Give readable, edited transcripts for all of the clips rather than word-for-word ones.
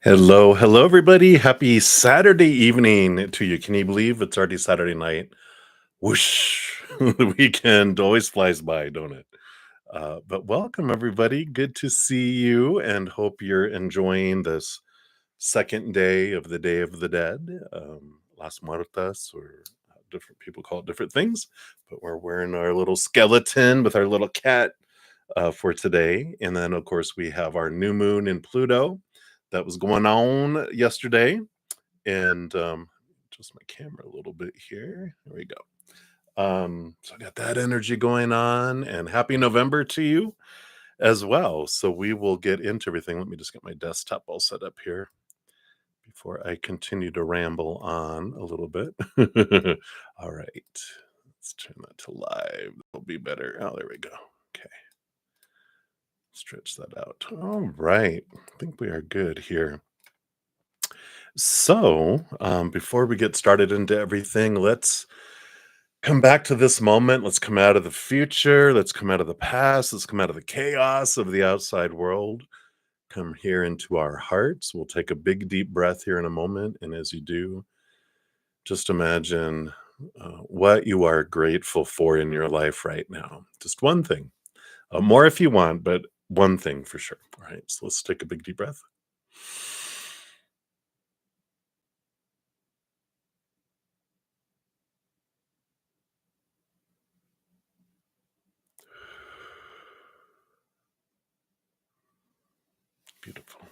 Hello, hello, everybody. Happy Saturday evening to you. Can you believe it's already Saturday night? Whoosh. The weekend always flies by, don't it? But welcome, everybody. Good to see you and hope you're enjoying this second Day of the Dead. Las Muertas, or different people call it different things, but we're wearing our little skeleton with our little cat for today. And then, of course, we have our new moon in Pluto that was going on yesterday. And just my camera a little bit here. There we go. So I got that energy going on, and happy November to you as well. So we will get into everything. Let me just get my desktop all set up here before I continue to ramble on a little bit. All right. Let's turn that to live. That'll be better. Oh, there we go. Okay. Stretch that out. All right. I think we are good here. So, before we get started into everything, let's come back to this moment. Let's come out of the future. Let's come out of the past. Let's come out of the chaos of the outside world. Come here into our hearts. We'll take a big, deep breath here in a moment. And as you do, just imagine what you are grateful for in your life right now. Just one thing. More if you want, but one thing for sure. All right. So let's take a big, deep breath. Beautiful.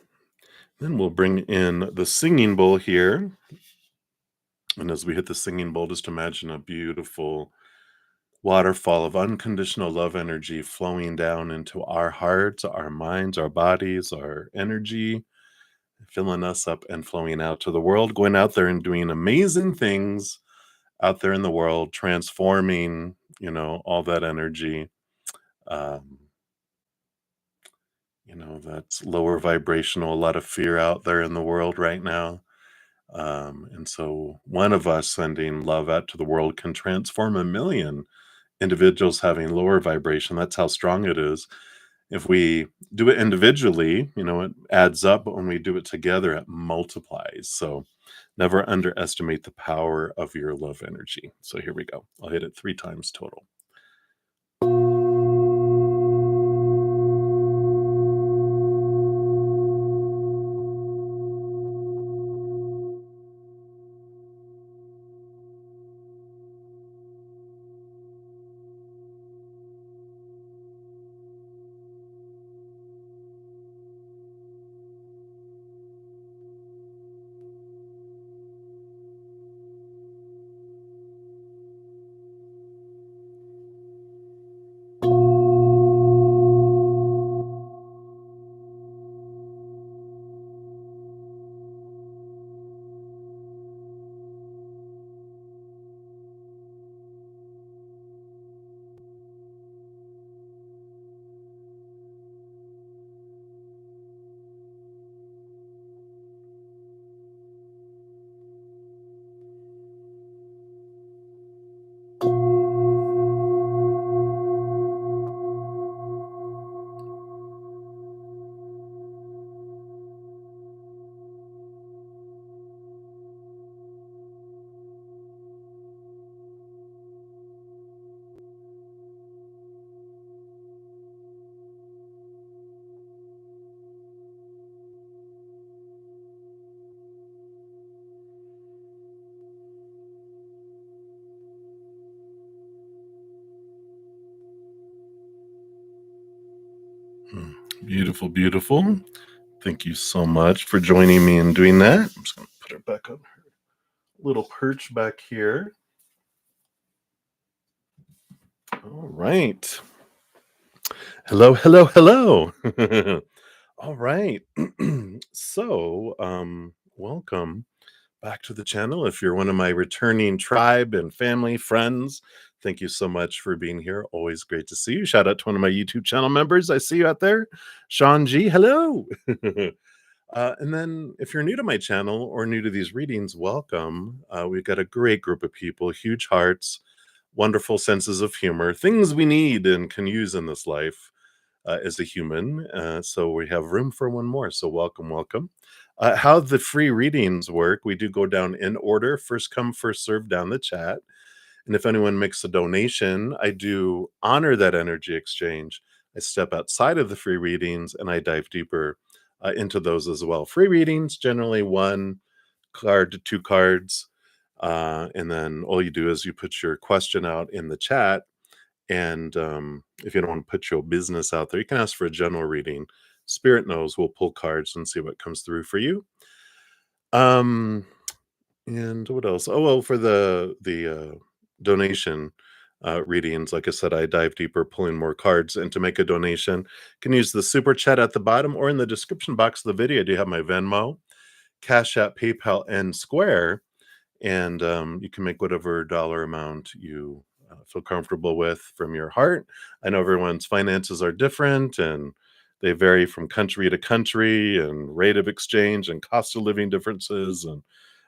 Then we'll bring in the singing bowl here. And as we hit the singing bowl, just imagine a beautiful waterfall of unconditional love energy flowing down into our hearts, our minds, our bodies, our energy, filling us up and flowing out to the world, going out there and doing amazing things out there in the world, transforming, all that energy. Um, that's lower vibrational, a lot of fear out there in the world right now. And so one of us sending love out to the world can transform a million individuals having lower vibration. That's how strong it is. If we do it individually, it adds up, but when we do it together, it multiplies. So never underestimate the power of your love energy. So here we go. I'll hit it 3 times total. Beautiful, beautiful. Thank you so much for joining me in doing that. I'm just going to put her back up. Little perch back here. All right. Hello, hello, hello. All right. So, welcome back to the channel. If you're one of my returning tribe and family friends, thank you so much for being here. Always great to see you. Shout out to one of my YouTube channel members. I see you out there. Sean G, hello. And then if you're new to my channel or new to these readings, welcome. We've got a great group of people, huge hearts, wonderful senses of humor, things we need and can use in this life as a human. So we have room for one more. So welcome, welcome. How the free readings work, we do go down in order, first come, first serve down the chat. And if anyone makes a donation, I do honor that energy exchange. I step outside of the free readings and I dive deeper into those as well. Free readings, generally one card to two cards. And then all you do is you put your question out in the chat. And if you don't want to put your business out there, you can ask for a general reading. Spirit knows we'll pull cards and see what comes through for you. And what else? Oh, well, for the donation readings, like I said, I dive deeper, pulling more cards. And to make a donation, you can use the super chat at the bottom or in the description box of the video. I do have my Venmo, CashApp, PayPal, and Square. And you can make whatever dollar amount you feel comfortable with from your heart. I know everyone's finances are different and they vary from country to country, and rate of exchange and cost of living differences and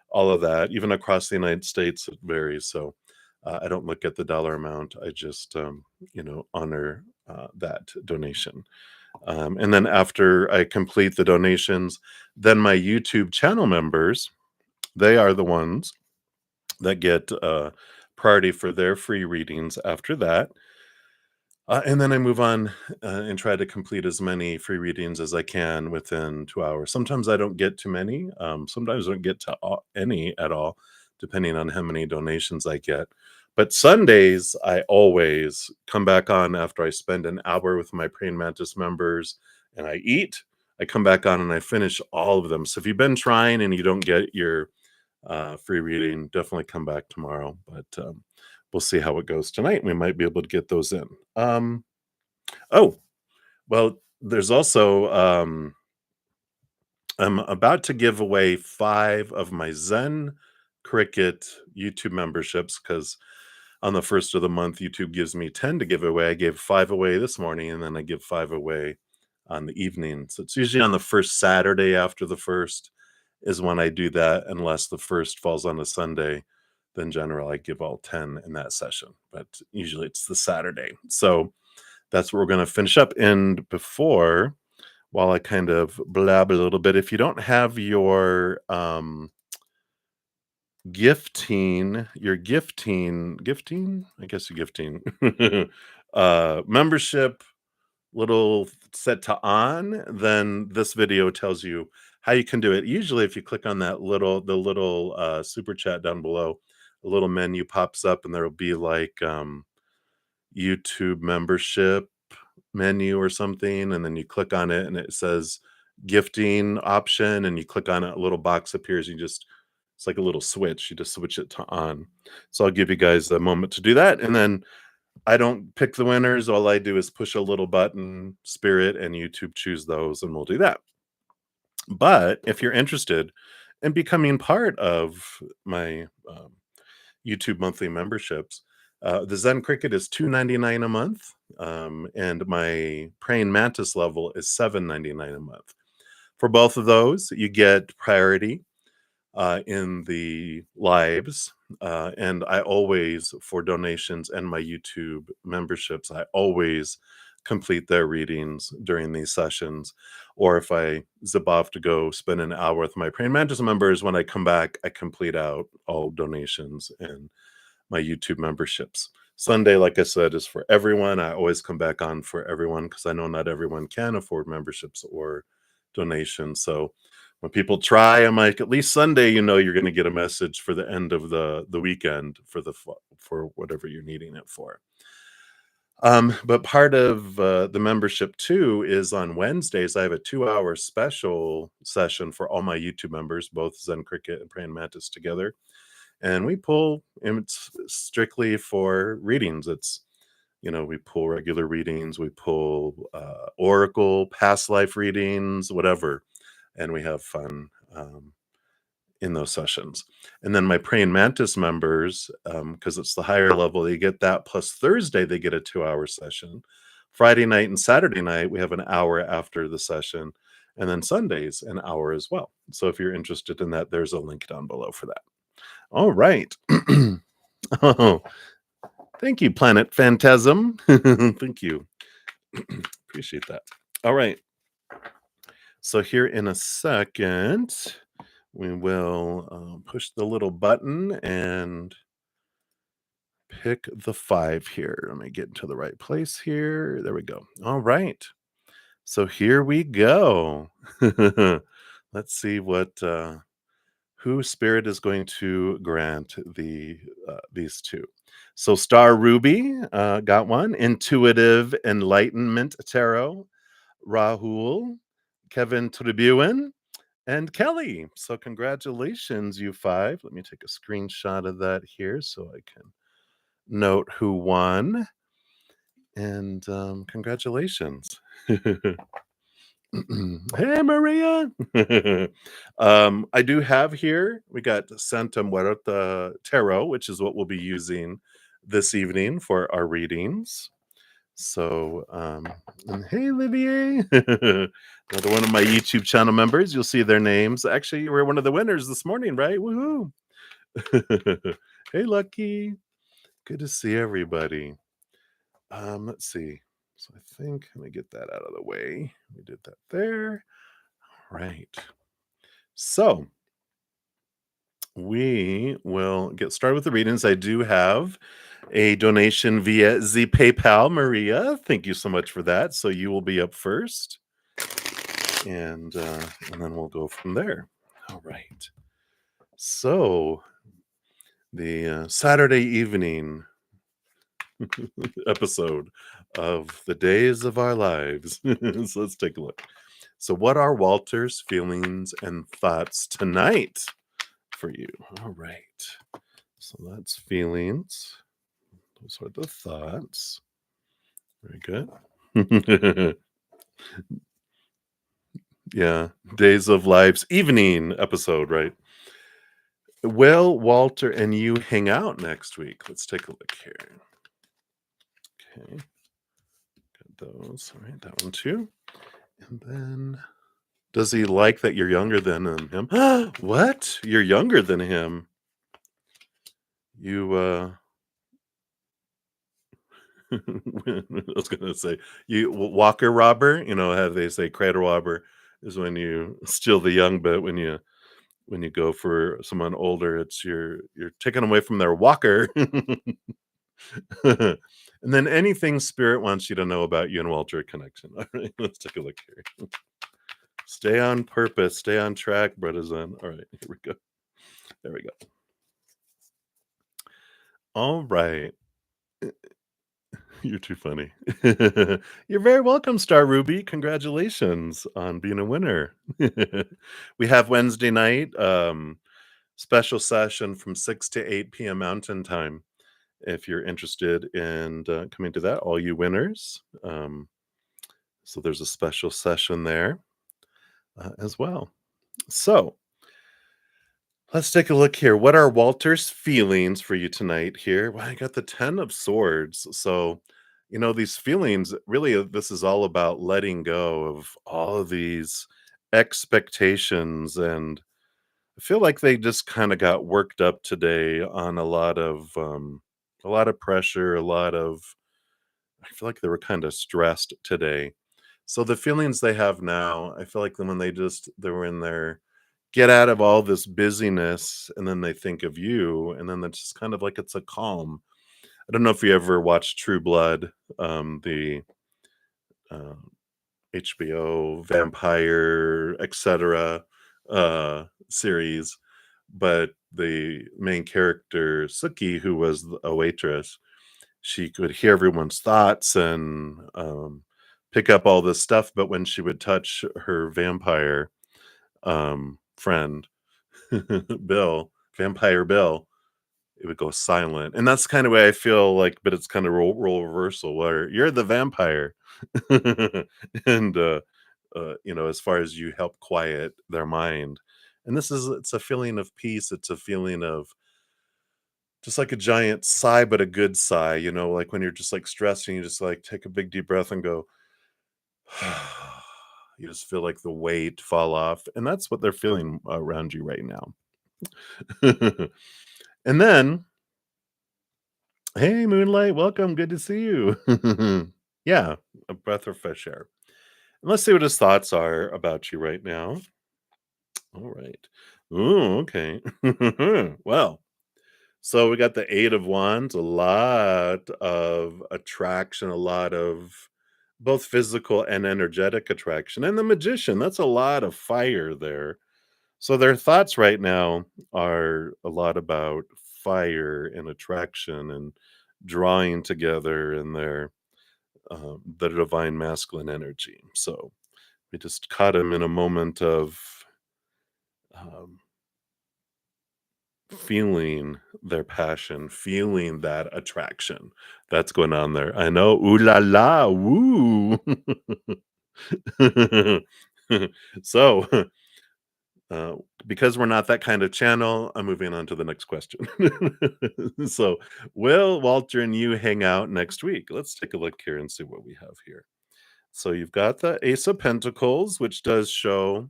all of that. Even across the United States, it varies. So I don't look at the dollar amount. I just, honor that donation. And then after I complete the donations, then my YouTube channel members, they are the ones that get priority for their free readings after that. And then I move on and try to complete as many free readings as I can within 2 hours. Sometimes I don't get too many. Sometimes I don't get to any at all, depending on how many donations I get. But Sundays, I always come back on after I spend an hour with my Praying Mantis members and I eat. I come back on and I finish all of them. So if you've been trying and you don't get your free reading, definitely come back tomorrow. But we'll see how it goes tonight. We might be able to get those in. Oh, well, there's also I'm about to give away 5 of my Zen Cricket YouTube memberships because on the first of the month, YouTube gives me 10 to give away. I gave 5 away this morning, and then I give 5 away on the evening. So it's usually on the first Saturday after the first is when I do that, unless the first falls on a Sunday. Then generally I give all 10 in that session, but usually it's the Saturday. So that's what we're going to finish up. And before, while I kind of blab a little bit, if you don't have your gifting, I guess you're gifting membership little set to on, then this video tells you how you can do it. Usually if you click on that little super chat down below, a little menu pops up and there'll be like YouTube membership menu or something, and then you click on it and it says gifting option, and you click on it, a little box appears. It's like a little switch, you just switch it to on. So I'll give you guys a moment to do that, and then I don't pick the winners. All I do is push a little button, Spirit and YouTube choose those, and we'll do that. But if you're interested in becoming part of my YouTube monthly memberships, the Zen Cricket is $2.99 a month, and my Praying Mantis level is $7.99 a month. For both of those, you get priority in the lives, and I always, for donations and my YouTube memberships, I always complete their readings during these sessions. Or if I zip off to go spend an hour with my Praying Mantis members, when I come back, I complete out all donations and my YouTube memberships. Sunday, like I said, is for everyone. I always come back on for everyone because I know not everyone can afford memberships or donations. So when people try, I'm like, at least Sunday, you're going to get a message for the end of the weekend for whatever you're needing it for. But part of the membership too is on Wednesdays, I have a 2-hour special session for all my YouTube members, both Zen Cricket and Praying Mantis together. And we pull, and it's strictly for readings. It's, we pull regular readings, we pull oracle, past life readings, whatever. And we have fun in those sessions. And then my Praying Mantis members, because it's the higher level, they get that. Plus Thursday, they get a 2-hour session. Friday night and Saturday night, we have an hour after the session. And then Sundays, an hour as well. So if you're interested in that, there's a link down below for that. All right. Oh, thank you, Planet Phantasm. Thank you. Appreciate that. All right. So here in a second, we will push the little button and pick the 5 here. Let me get into the right place here. There we go. All right. So here we go. Let's see what who spirit is going to grant these two. So Star Ruby got one. Intuitive Enlightenment Tarot. Rahul, Kevin Tribune, and Kelly. So congratulations, you 5. Let me take a screenshot of that here so I can note who won. And congratulations. Hey, Maria. I do have here, we got Santa Muerta Tarot, which is what we'll be using this evening for our readings. So, and hey, Olivier, another one of my YouTube channel members. You'll see their names. Actually, you were one of the winners this morning, right? Woohoo! Hey, Lucky. Good to see everybody. Let's see. So I think let me get that out of the way. We did that there. All right. So we will get started with the readings. I do have a donation via the PayPal, Maria. Thank you so much for that. So you will be up first, and then we'll go from there. All right. So the Saturday evening episode of the Days of Our Lives. So let's take a look. So, what are Walter's feelings and thoughts tonight for you? All right. So that's feelings. Those are the thoughts. Very good. Yeah. Days of Lives evening episode, right? Will Walter and you hang out next week? Let's take a look here. Okay. Got those. All right. That one too. And then, does he like that you're younger than him? What? You're younger than him? You, I was gonna say, you walker robber, how they say cradle robber is when you steal the young, but when you go for someone older, it's you're taking away from their walker. And then anything spirit wants you to know about you and Walter connection. All right, let's take a look here. Stay on purpose, stay on track, brudda-zen. All right, here we go. There we go. All right. You're too funny. You're very welcome, Star Ruby. Congratulations on being a winner. We have Wednesday night special session from 6 to 8 p.m. Mountain Time. If you're interested in coming to that, all you winners. So there's a special session there as well. So let's take a look here. What are Walter's feelings for you tonight here? Well, I got the 10 of Swords. So, these feelings, really, this is all about letting go of all of these expectations. And I feel like they just kind of got worked up today on a lot of pressure, I feel like they were kind of stressed today. So the feelings they have now, I feel like when they were in there, get out of all this busyness, and then they think of you, and then it's just kind of like it's a calm. I don't know if you ever watched True Blood, the uh, HBO vampire, etc. Series, but the main character Suki, who was a waitress, she could hear everyone's thoughts and pick up all this stuff. But when she would touch her vampire friend, Bill, Vampire Bill, it would go silent. And that's kind of way I feel like, but it's kind of role reversal where you're the vampire. And, as far as you help quiet their mind. And it's a feeling of peace. It's a feeling of just like a giant sigh, but a good sigh, like when you're just like stressing, you just like take a big deep breath and go, you just feel like the weight fall off. And that's what they're feeling around you right now. And then, hey, Moonlight, welcome. Good to see you. Yeah, a breath of fresh air. Let's see what his thoughts are about you right now. All right. Ooh, okay. Well, so we got the Eight of Wands, a lot of attraction, a lot of both physical and energetic attraction. And the Magician, that's a lot of fire there. So their thoughts right now are a lot about fire and attraction and drawing together in the divine masculine energy. So we just caught him in a moment of um, feeling their passion, feeling that attraction that's going on there. I know. Ooh la la. Woo. So, uh, because we're not that kind of channel, I'm moving on to the next question. So, will Walter and you hang out next week? Let's take a look here and see what we have here. So, you've got the Ace of Pentacles, which does show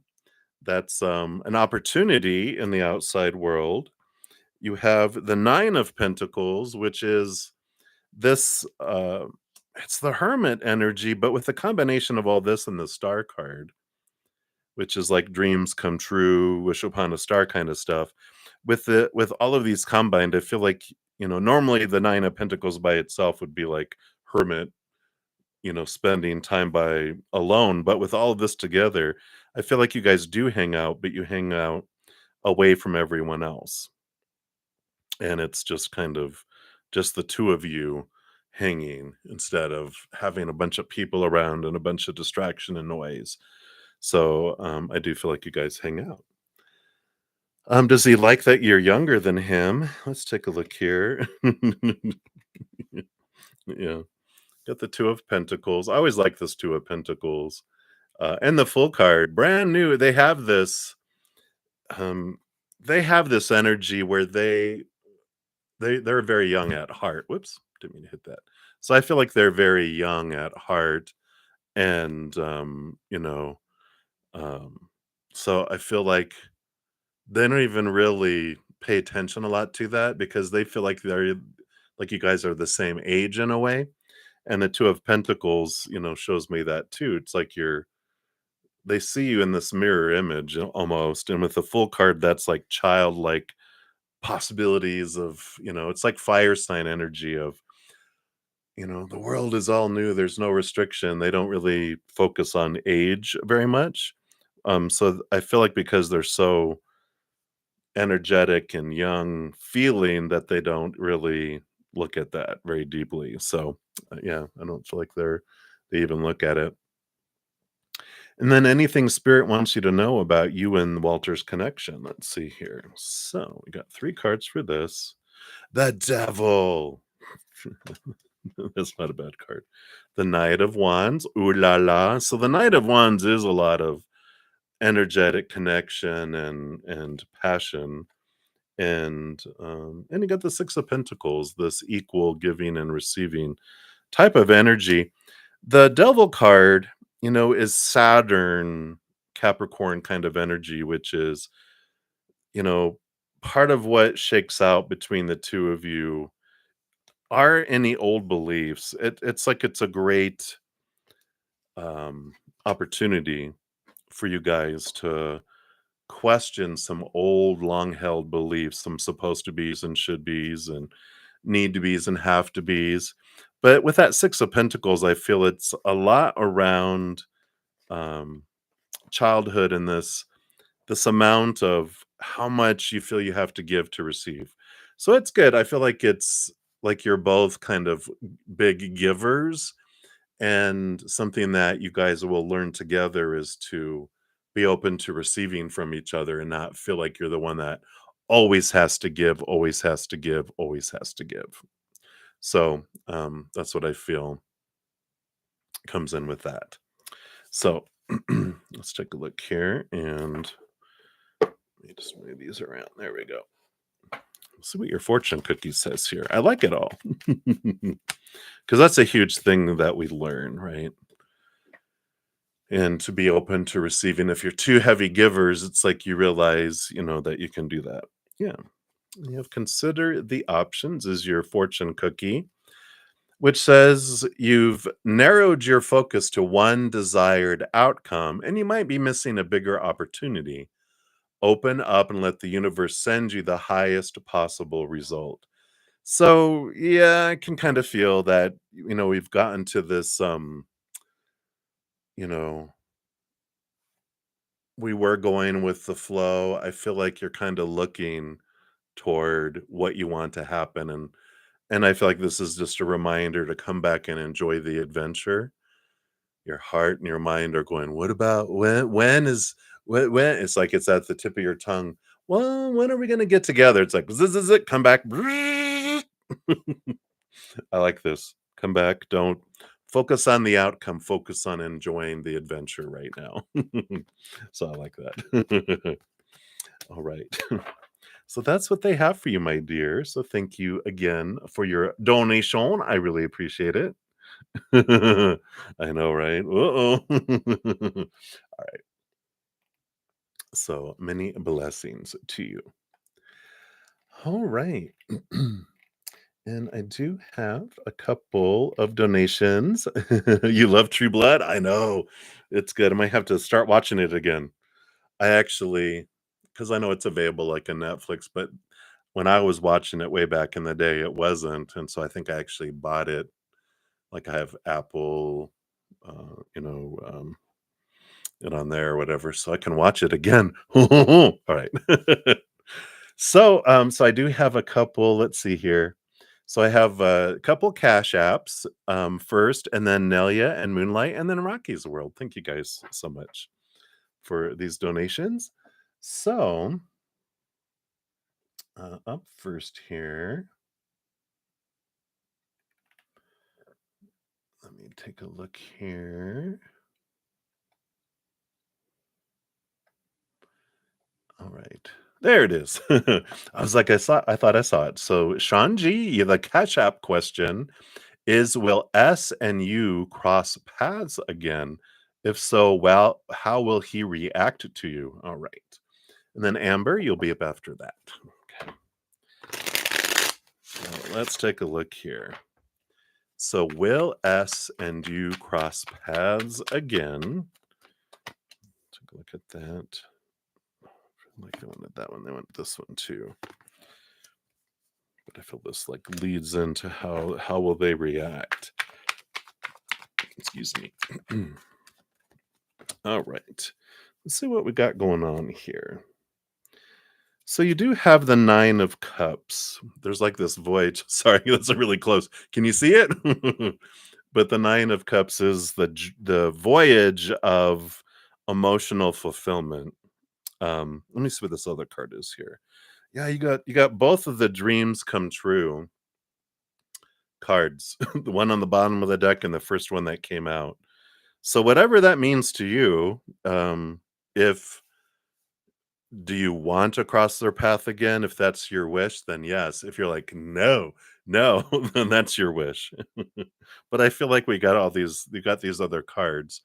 that's an opportunity in the outside world. You have the Nine of Pentacles, which is this, it's the Hermit energy, but with a combination of all this and the Star card, which is like dreams come true, wish upon a star kind of stuff. With all of these combined, I feel like, normally the Nine of Pentacles by itself would be like hermit, spending time by alone. But with all of this together, I feel like you guys do hang out, but you hang out away from everyone else. And it's just kind of just the two of you hanging instead of having a bunch of people around and a bunch of distraction and noise. So I do feel like you guys hang out. Does he like that you're younger than him? Let's take a look here. Yeah, got the Two of Pentacles. I always like this Two of Pentacles. And the full card, brand new. Um, they have this energy where they're very young at heart. Whoops, didn't mean to hit that. So I feel like they're very young at heart, and um, so I feel like they don't even really pay attention a lot to that because they feel like they're like you guys are the same age in a way. And the Two of Pentacles, shows me that too. It's like they see you in this mirror image almost, and with the full card, that's like childlike possibilities of, it's like fire sign energy of, the world is all new, there's no restriction. They don't really focus on age very much. So I feel like because they're so energetic and young feeling that they don't really look at that very deeply. So yeah, I don't feel like they even look at it. And then anything spirit wants you to know about you and Walter's connection. Let's see here. So we got three cards for this. The devil. That's not a bad card. The Knight of Wands. Ooh la la. So the Knight of Wands is a lot of energetic connection and passion. And you got the Six of Pentacles, this equal giving and receiving type of energy. The Devil card, is Saturn, Capricorn kind of energy, which is, you know, part of what shakes out between the two of you are any old beliefs. It's like it's a great um, opportunity for you guys to question some old, long held beliefs, some supposed to be's and should be's and need to be's and have to be's. But with that Six of Pentacles, I feel it's a lot around um, childhood and this amount of how much you feel you have to give to receive. So it's good. I feel like it's like you're both kind of big givers, and something that you guys will learn together is to be open to receiving from each other and not feel like you're the one that always has to give, always has to give, always has to give. So that's what I feel comes in with that. So let's take a look here and let me just move these around. There we go. See what your fortune cookie says here. I like it all because that's a huge thing that we learn, right? And to be open to receiving. If you're too heavy givers, it's like you realize, that you can do that. Yeah. You have consider the options is your fortune cookie. which says you've narrowed your focus to one desired outcome and you might be missing a bigger opportunity. Open up and let the universe send you the highest possible result. So, yeah, I can kind of feel that, we've gotten to this, you know, we were going with the flow. I feel like you're kind of looking toward what you want to happen. And I feel like this is just a reminder to come back and enjoy the adventure. Your heart and your mind are going, what about when it's like it's at the tip of your tongue. Well, when are we gonna get together? It's like come back. I like this. Come back. Don't focus on the outcome. Focus on enjoying the adventure right now. So I like that. All right. So that's what they have for you, my dear. So thank you again for your donation. I really appreciate it. I know, right? Uh-oh. All right. So many blessings to you. All right. And I do have a couple of donations. You love True Blood? I know. It's good. I might have to start watching it again. I actually, because I know it's available like on Netflix, but when I was watching it way back in the day, it wasn't. And so I think I actually bought it. Like I have Apple, it on there or whatever, so I can watch it again. All right. So I do have a couple. Let's see here. So I have a couple cash apps, first, and then Nelia and Moonlight, and then Rocky's World. Thank you guys so much for these donations. So up first here, let me take a look here. All right. There it is. I was like, I thought I saw it. So Sean G, the Cash App question is, will S and U cross paths again? If so, well, how will he react to you? All right. And then Amber, you'll be up after that. Okay. So let's take a look here. So will S and U cross paths again? Take a look at that. Like they wanted that one, they want this one too. But I feel this like leads into how will they react. Excuse me. All right. Let's see what we got going on here. So you do have the 9 of cups. There's like this voyage. Sorry, that's really close. Can you see it? But the 9 of cups is the voyage of emotional fulfillment. Let me see what this other card is here. Yeah, you got both of the dreams come true cards. The one on the bottom of the deck and the first one that came out. So whatever that means to you, if do you want to cross their path again? If that's your wish, then yes. If you're like, no, no, then that's your wish. But I feel like we got these other cards,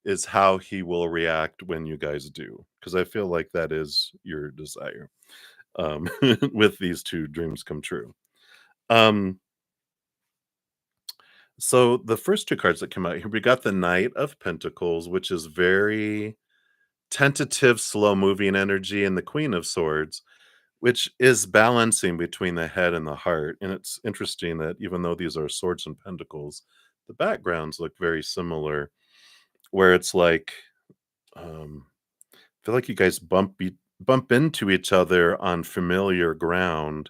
is how he will react when you guys do. Because I feel like that is your desire. With these two dreams come true. Um, so the first two cards that came out here, we got the Knight of Pentacles, which is very tentative, slow moving energy, and the Queen of Swords, which is balancing between the head and the heart. And it's interesting that even though these are swords and pentacles, the backgrounds look very similar, where it's like, I feel like you guys bump into each other on familiar ground,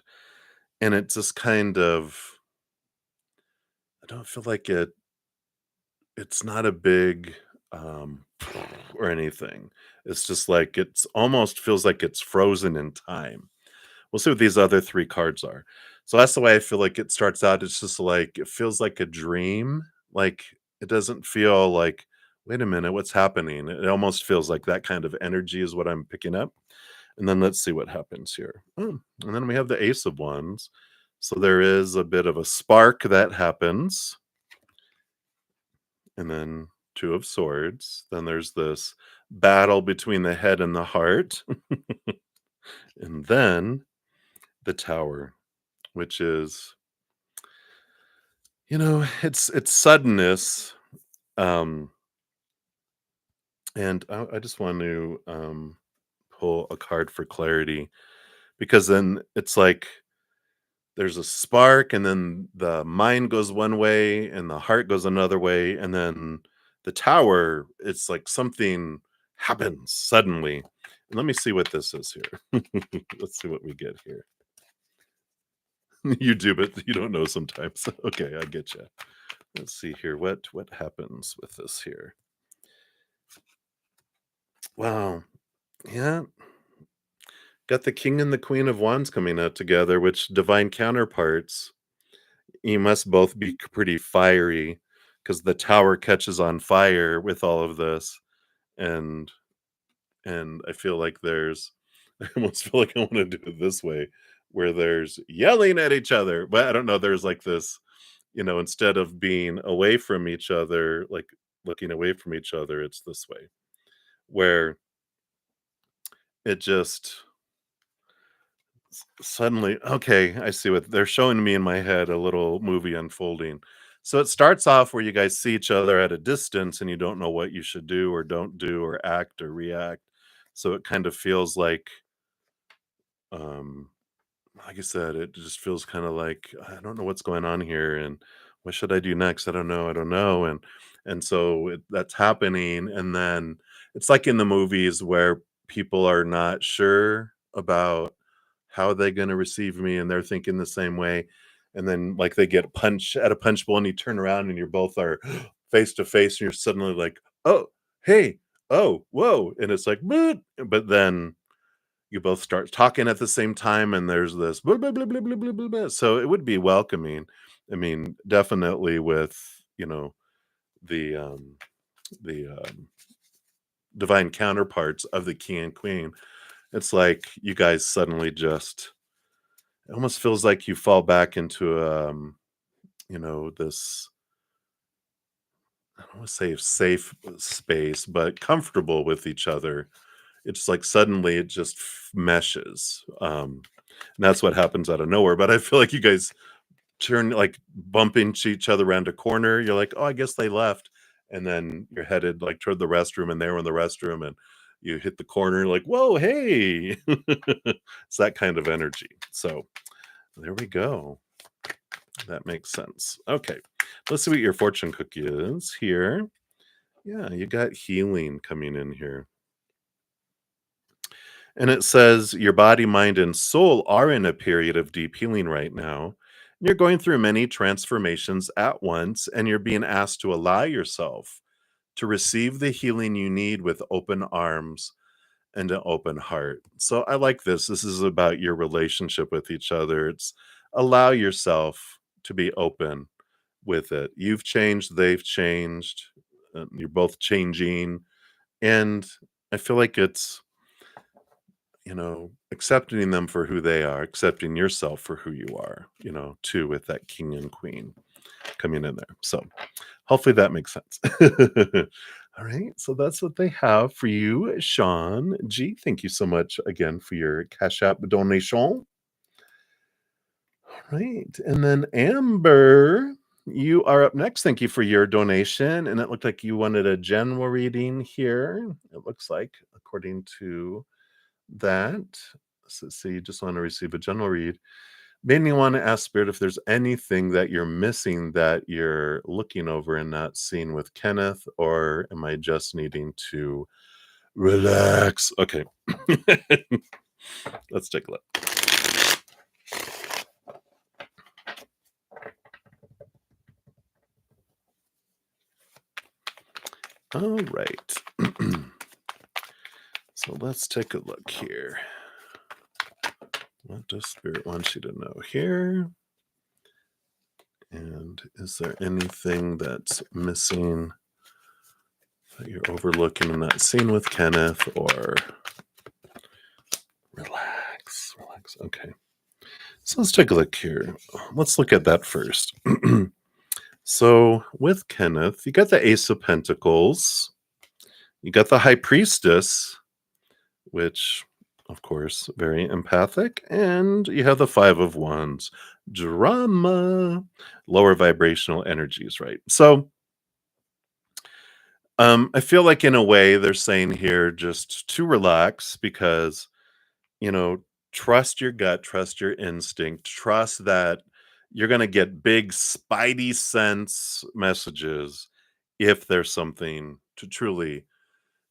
and it's just kind of, I don't feel like it's not a big um or anything. It's just like it's almost feels like it's frozen in time. We'll see what these other 3 cards are. So that's the way I feel like it starts out. It's just like it feels like a dream. Like it doesn't feel like, wait a minute, what's happening? It almost feels like that kind of energy is what I'm picking up. And then let's see what happens here. And then we have the Ace of Wands. So there is a bit of a spark that happens. And then 2 of Swords. Then there's this battle between the head and the heart. And then the Tower, which is, It's suddenness. Um, and I just want to pull a card for clarity because then it's like there's a spark, and then the mind goes one way, and the heart goes another way, and then the tower. It's like something happens suddenly. And let me see what this is here. Let's see what we get here. You do, but you don't know sometimes. Okay, I get you. Let's see here. What happens with this here? Wow. Yeah. Got the king and the queen of wands coming out together, which divine counterparts. You must both be pretty fiery because the tower catches on fire with all of this. And I feel like there's I almost feel like I want to do it this way where there's yelling at each other. But I don't know, there's like this, instead of being away from each other, like looking away from each other, it's this way where it just suddenly, okay, I see what they're showing me in my head, a little movie unfolding. So it starts off where you guys see each other at a distance and you don't know what you should do or don't do or act or react. So it kind of feels um like I said, it just feels kind of like I don't know what's going on here, and what should I do next? I don't know, and so that's happening, and then it's like in the movies where people are not sure about how they're going to receive me, and they're thinking the same way, and then like they get punch at a punch bowl, and you turn around, and you both are face to face, and you're suddenly like, oh, hey, oh, whoa, and it's like, but then you both start talking at the same time, and there's this blah, blah, blah, blah, blah, blah, blah, blah. So it would be welcoming. I mean, definitely with, the the divine counterparts of the king and queen. It's like you guys suddenly just it almost feels like you fall back into this I don't want to say safe space, but comfortable with each other. It's like suddenly it just meshes. And that's what happens out of nowhere. But I feel like you guys turn like bump into each other around a corner. You're like, oh, I guess they left. And then you're headed like toward the restroom, and they were in the restroom, and you hit the corner, like, whoa, hey. It's that kind of energy. So there we go. That makes sense. Okay. Let's see what your fortune cookie is here. Yeah, you got healing coming in here. And it says your body, mind, and soul are in a period of deep healing right now. You're going through many transformations at once, and you're being asked to allow yourself to receive the healing you need with open arms and an open heart. So I like this. This is about your relationship with each other. It's allow yourself to be open with it. You've changed, they've changed, you're both changing. And I feel like it's accepting them for who they are, accepting yourself for who you are, too, with that king and queen coming in there. So hopefully that makes sense. All right. So that's what they have for you, Sean G. Thank you so much again for your Cash App donation. All right. And then Amber, you are up next. Thank you for your donation. And it looked like you wanted a general reading here. It looks like, according to that. So you just want to receive a general read. Made me want to ask Spirit if there's anything that you're missing that you're looking over and not seeing with Kenneth, or am I just needing to relax? Okay. Let's take a look. All right. So let's take a look here. What does Spirit want you to know here? And is there anything that's missing that you're overlooking in that scene with Kenneth, or relax? Okay. So let's take a look here. Let's look at that first. So with Kenneth, you got the Ace of Pentacles, you got the High Priestess, which, of course, very empathic, and you have the Five of Wands, Drama, lower vibrational energies, right? So, I feel like in a way they're saying here just to relax because, you know, trust your gut, trust your instinct, trust that you're going to get big spidey sense messages if there's something to truly,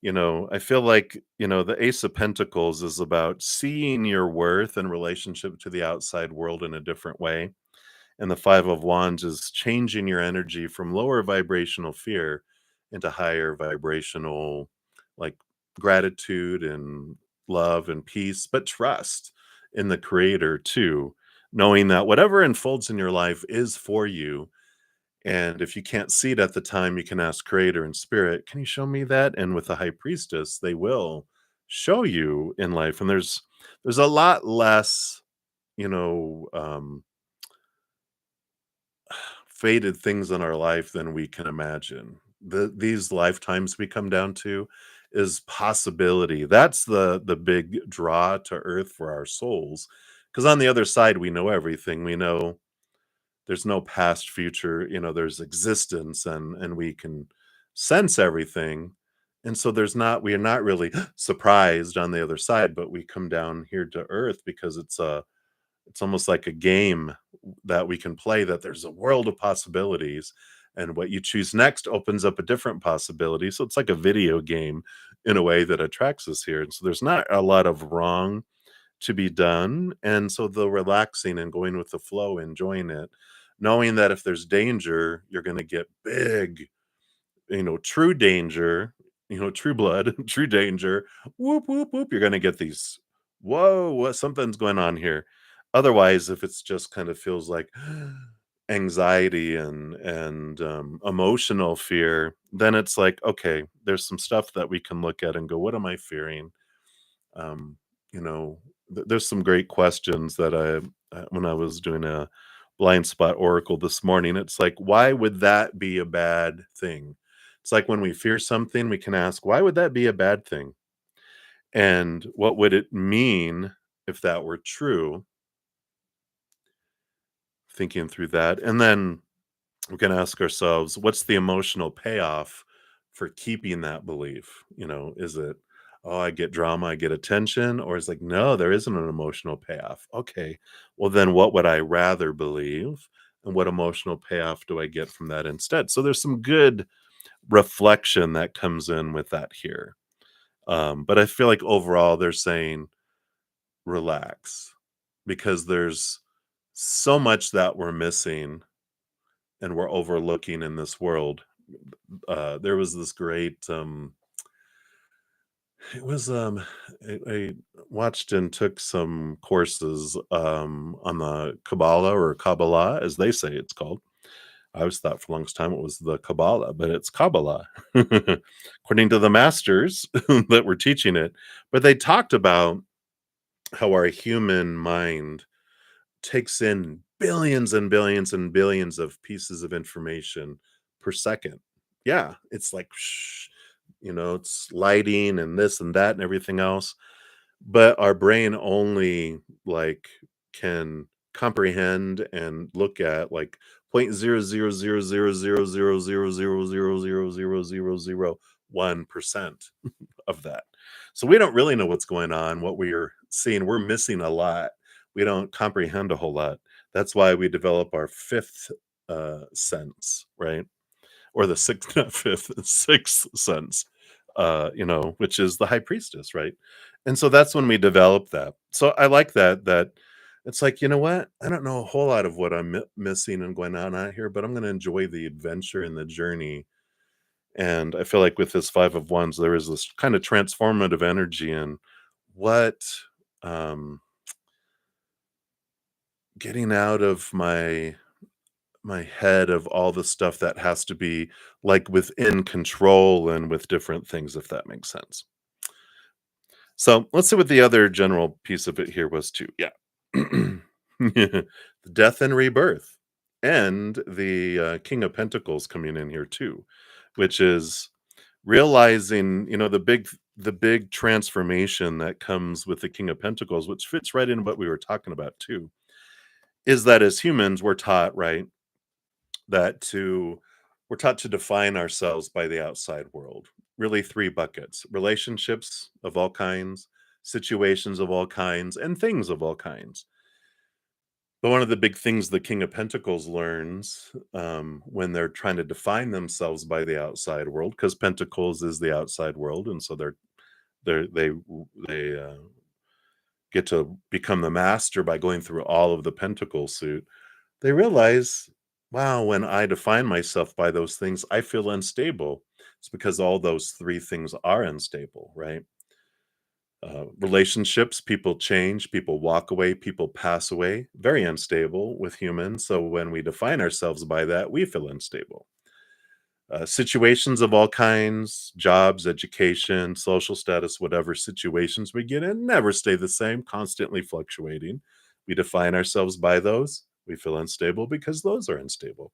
I feel like, the Ace of Pentacles is about seeing your worth in relationship to the outside world in a different way. And the Five of Wands is changing your energy from lower vibrational fear into higher vibrational, like gratitude and love and peace, but trust in the Creator too, knowing that whatever unfolds in your life is for you. And if you can't see it at the time, you can ask Creator and Spirit, can you show me that? And with the High Priestess, they will show you in life. And there's a lot less, you know, faded things in our life than we can imagine. These lifetimes we come down to is possibility. That's the big draw to earth for our souls. Because on the other side, we know everything. We know there's no past, future. There's existence, and we can sense everything. And so we are not really surprised on the other side, but we come down here to earth because it's almost like a game that we can play, that there's a world of possibilities, and what you choose next opens up a different possibility. So it's like a video game in a way that attracts us here. And so there's not a lot of wrong to be done. And so the relaxing and going with the flow, enjoying it, knowing that if there's danger, you're going to get big, true danger, true blood, true danger, whoop, whoop, whoop, you're going to get these, whoa, what, something's going on here. Otherwise, if it's just kind of feels like anxiety and emotional fear, then it's like, okay, there's some stuff that we can look at and go, what am I fearing? Um, you know, there's some great questions that when I was doing a blind spot oracle this morning, it's like, why would that be a bad thing? It's like when we fear something, we can ask, why would that be a bad thing? And what would it mean if that were true? Thinking through that. And then we can ask ourselves, what's the emotional payoff for keeping that belief? Is it, oh, I get drama, I get attention? Or it's like, no, there isn't an emotional payoff. Okay, well, then what would I rather believe? And what emotional payoff do I get from that instead? So there's some good reflection that comes in with that here. But I feel like overall they're saying relax because there's so much that we're missing and we're overlooking in this world. There was this great it was I watched and took some courses on the Kabbalah, or Kabbalah as they say it's called. I always thought for the longest time it was the Kabbalah, but it's Kabbalah according to the masters that were teaching it. But they talked about how our human mind takes in billions and billions and billions of pieces of information per second. Yeah, it's like, it's lighting and this and that and everything else. But our brain only like can comprehend and look at like 0.00000000000001% of that. So we don't really know what's going on, what we are seeing. We're missing a lot. We don't comprehend a whole lot. That's why we develop our fifth sense, right? Or the sixth, not fifth, sixth sense, which is the high priestess, right? And so that's when we develop that. So I like that it's like, you know what? I don't know a whole lot of what I'm missing and going on out here, but I'm going to enjoy the adventure and the journey. And I feel like with this Five of Wands, there is this kind of transformative energy in what getting out of my head of all the stuff that has to be like within control and with different things, if that makes sense. So let's see what the other general piece of it here was too. Yeah. The death and rebirth. And the King of Pentacles coming in here too, which is realizing, the big transformation that comes with the King of Pentacles, which fits right in what we were talking about too, is that as humans, we're taught, right, that to we're taught to define ourselves by the outside world. Really three buckets: relationships of all kinds, situations of all kinds, and things of all kinds. But one of the big things the King of Pentacles learns when they're trying to define themselves by the outside world, because Pentacles is the outside world, and so they're they get to become the master by going through all of the Pentacle suit. They realize, wow, when I define myself by those things, I feel unstable. It's because all those three things are unstable, right? Relationships, people change, people walk away, people pass away, very unstable with humans. So when we define ourselves by that, we feel unstable. Situations of all kinds, jobs, education, social status, whatever situations we get in, never stay the same, constantly fluctuating. We define ourselves by those. We feel unstable because those are unstable.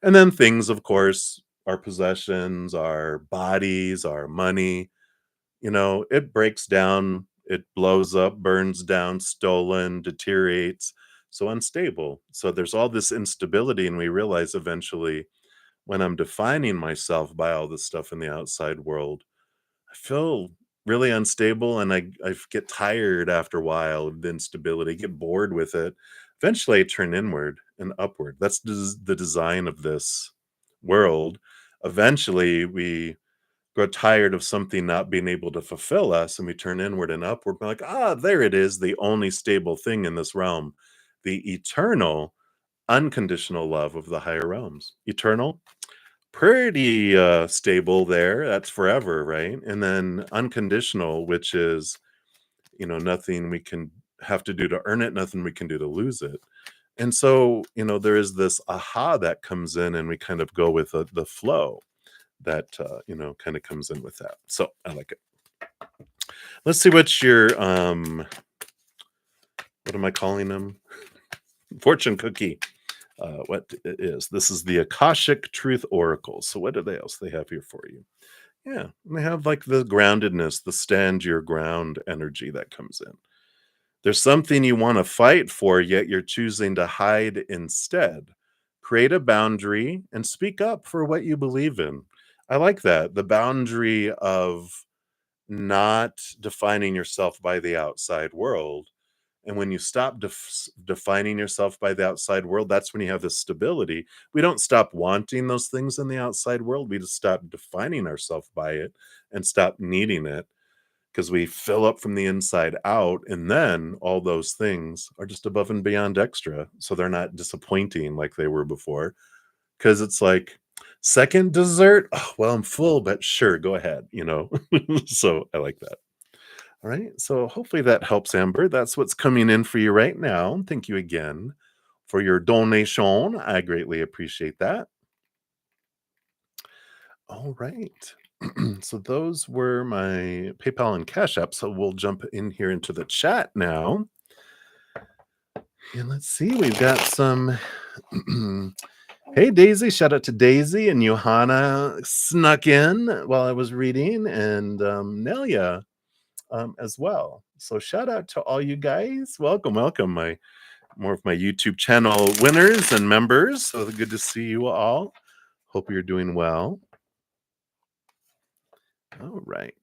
And then things, of course, our possessions, our bodies, our money, it breaks down, it blows up, burns down, stolen, deteriorates. So unstable. So there's all this instability, and we realize eventually when I'm defining myself by all this stuff in the outside world, I feel really unstable and I get tired after a while of the instability, get bored with it. Eventually, I turn inward and upward. That's the design of this world. Eventually, we grow tired of something not being able to fulfill us and we turn inward and upward. We're like, there it is, the only stable thing in this realm, the eternal, unconditional love of the higher realms. Eternal, pretty, stable there, that's forever, right? And then unconditional, which is, nothing we can have to do to earn it, nothing we can do to lose it. And so, there is this aha that comes in and we kind of go with the flow that, kinda comes in with that. So, I like it. Let's see what your, what am I calling them? Fortune cookie, what it is. This is the Akashic Truth Oracle. So what do they else they have here for you? Yeah, and they have like the groundedness, the stand your ground energy that comes in. There's something you want to fight for, yet you're choosing to hide instead. Create a boundary and speak up for what you believe in. I like that. The boundary of not defining yourself by the outside world. And when you stop defining yourself by the outside world, that's when you have this stability. We don't stop wanting those things in the outside world. We just stop defining ourselves by it and stop needing it because we fill up from the inside out. And then all those things are just above and beyond extra. So they're not disappointing like they were before. Because it's like, second dessert? Oh, well, I'm full, but sure, go ahead, So I like that. All right. So hopefully that helps, Amber. That's what's coming in for you right now. Thank you again for your donation. I greatly appreciate that. All right. So those were my PayPal and Cash App. So we'll jump in here into the chat now. And let's see, we've got some. Hey, Daisy. Shout out to Daisy, and Johanna snuck in while I was reading, and Nelia as well. So shout out to all you guys. Welcome, welcome. More of my YouTube channel winners and members. So good to see you all. Hope you're doing well. All right.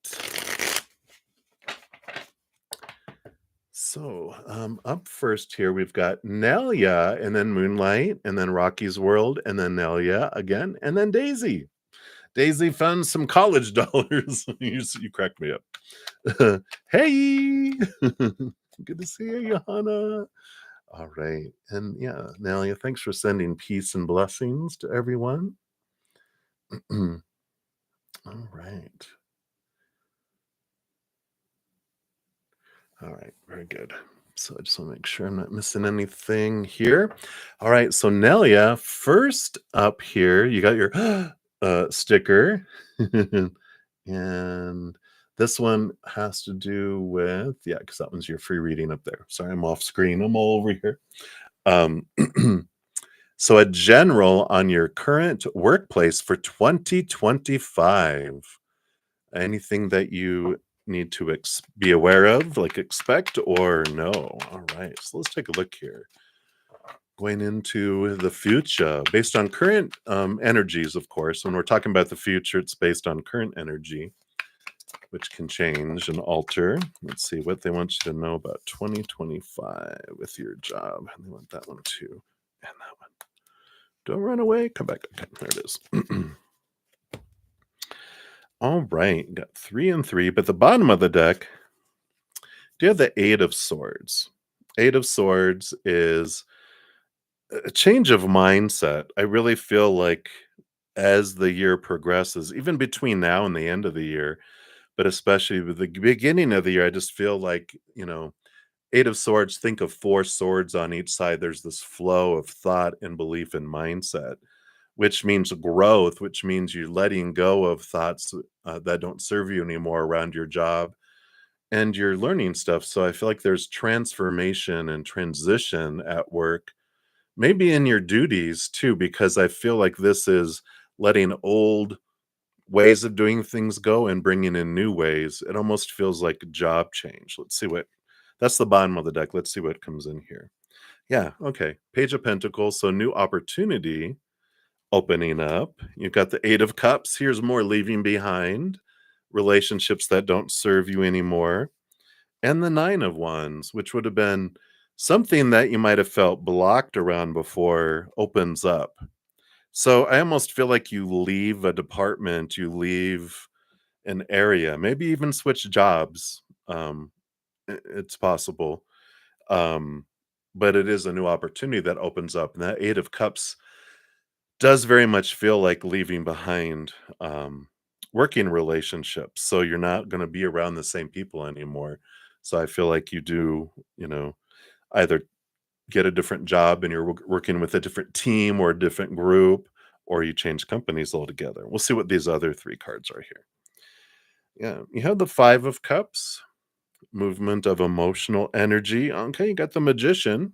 So up first here, we've got Nelia, and then Moonlight, and then Rocky's World, and then Nelia again, and then Daisy. Daisy found some college dollars. You cracked me up. Hey, good to see you, Johanna. All right. And yeah, Nelia, thanks for sending peace and blessings to everyone. All right. All right. Very good. So I just want to make sure I'm not missing anything here. All right. So Nelia, first up here, you got your sticker. And this one has to do with, yeah, because that one's your free reading up there. Sorry, I'm off screen. I'm all over here. So a general on your current workplace for 2025. Anything that you need to be aware of, like expect or no? All right, so let's take a look here. going into the future based on current energies, of course. When we're talking about the future, it's based on current energy, which can change and alter. Let's see what they want you to know about 2025 with your job. And they want that one too. And that one. Don't run away. Come back. Okay, there it is. All right. Got 3 and 3. But the bottom of the deck, do you have the Eight of Swords? Eight of Swords is a change of mindset. I really feel like as the year progresses, even between now and the end of the year, but especially with the beginning of the year, I just feel like, Eight of Swords, think of four swords on each side. There's this flow of thought and belief and mindset, which means growth, which means you're letting go of thoughts that don't serve you anymore around your job and you're learning stuff. So I feel like there's transformation and transition at work, maybe in your duties too, because I feel like this is letting old ways of doing things go and bringing in new ways. It almost feels like a job change. Let's see what that's the bottom of the deck. Let's see what comes in here. Yeah, okay. Page of Pentacles. So new opportunity opening up. You've got the Eight of Cups. Here's more leaving behind relationships that don't serve you anymore. And the Nine of Wands, which would have been something that you might have felt blocked around before, opens up. So I almost feel like you leave a department, you leave an area, maybe even switch jobs. It's possible. Um, but it is a new opportunity that opens up. And that Eight of Cups does very much feel like leaving behind working relationships. So you're not going to be around the same people anymore. So I feel like you do, either get a different job and you're working with a different team or a different group, or you change companies altogether. We'll see what these other three cards are here. Yeah, you have the Five of Cups, movement of emotional energy. Okay, you got the Magician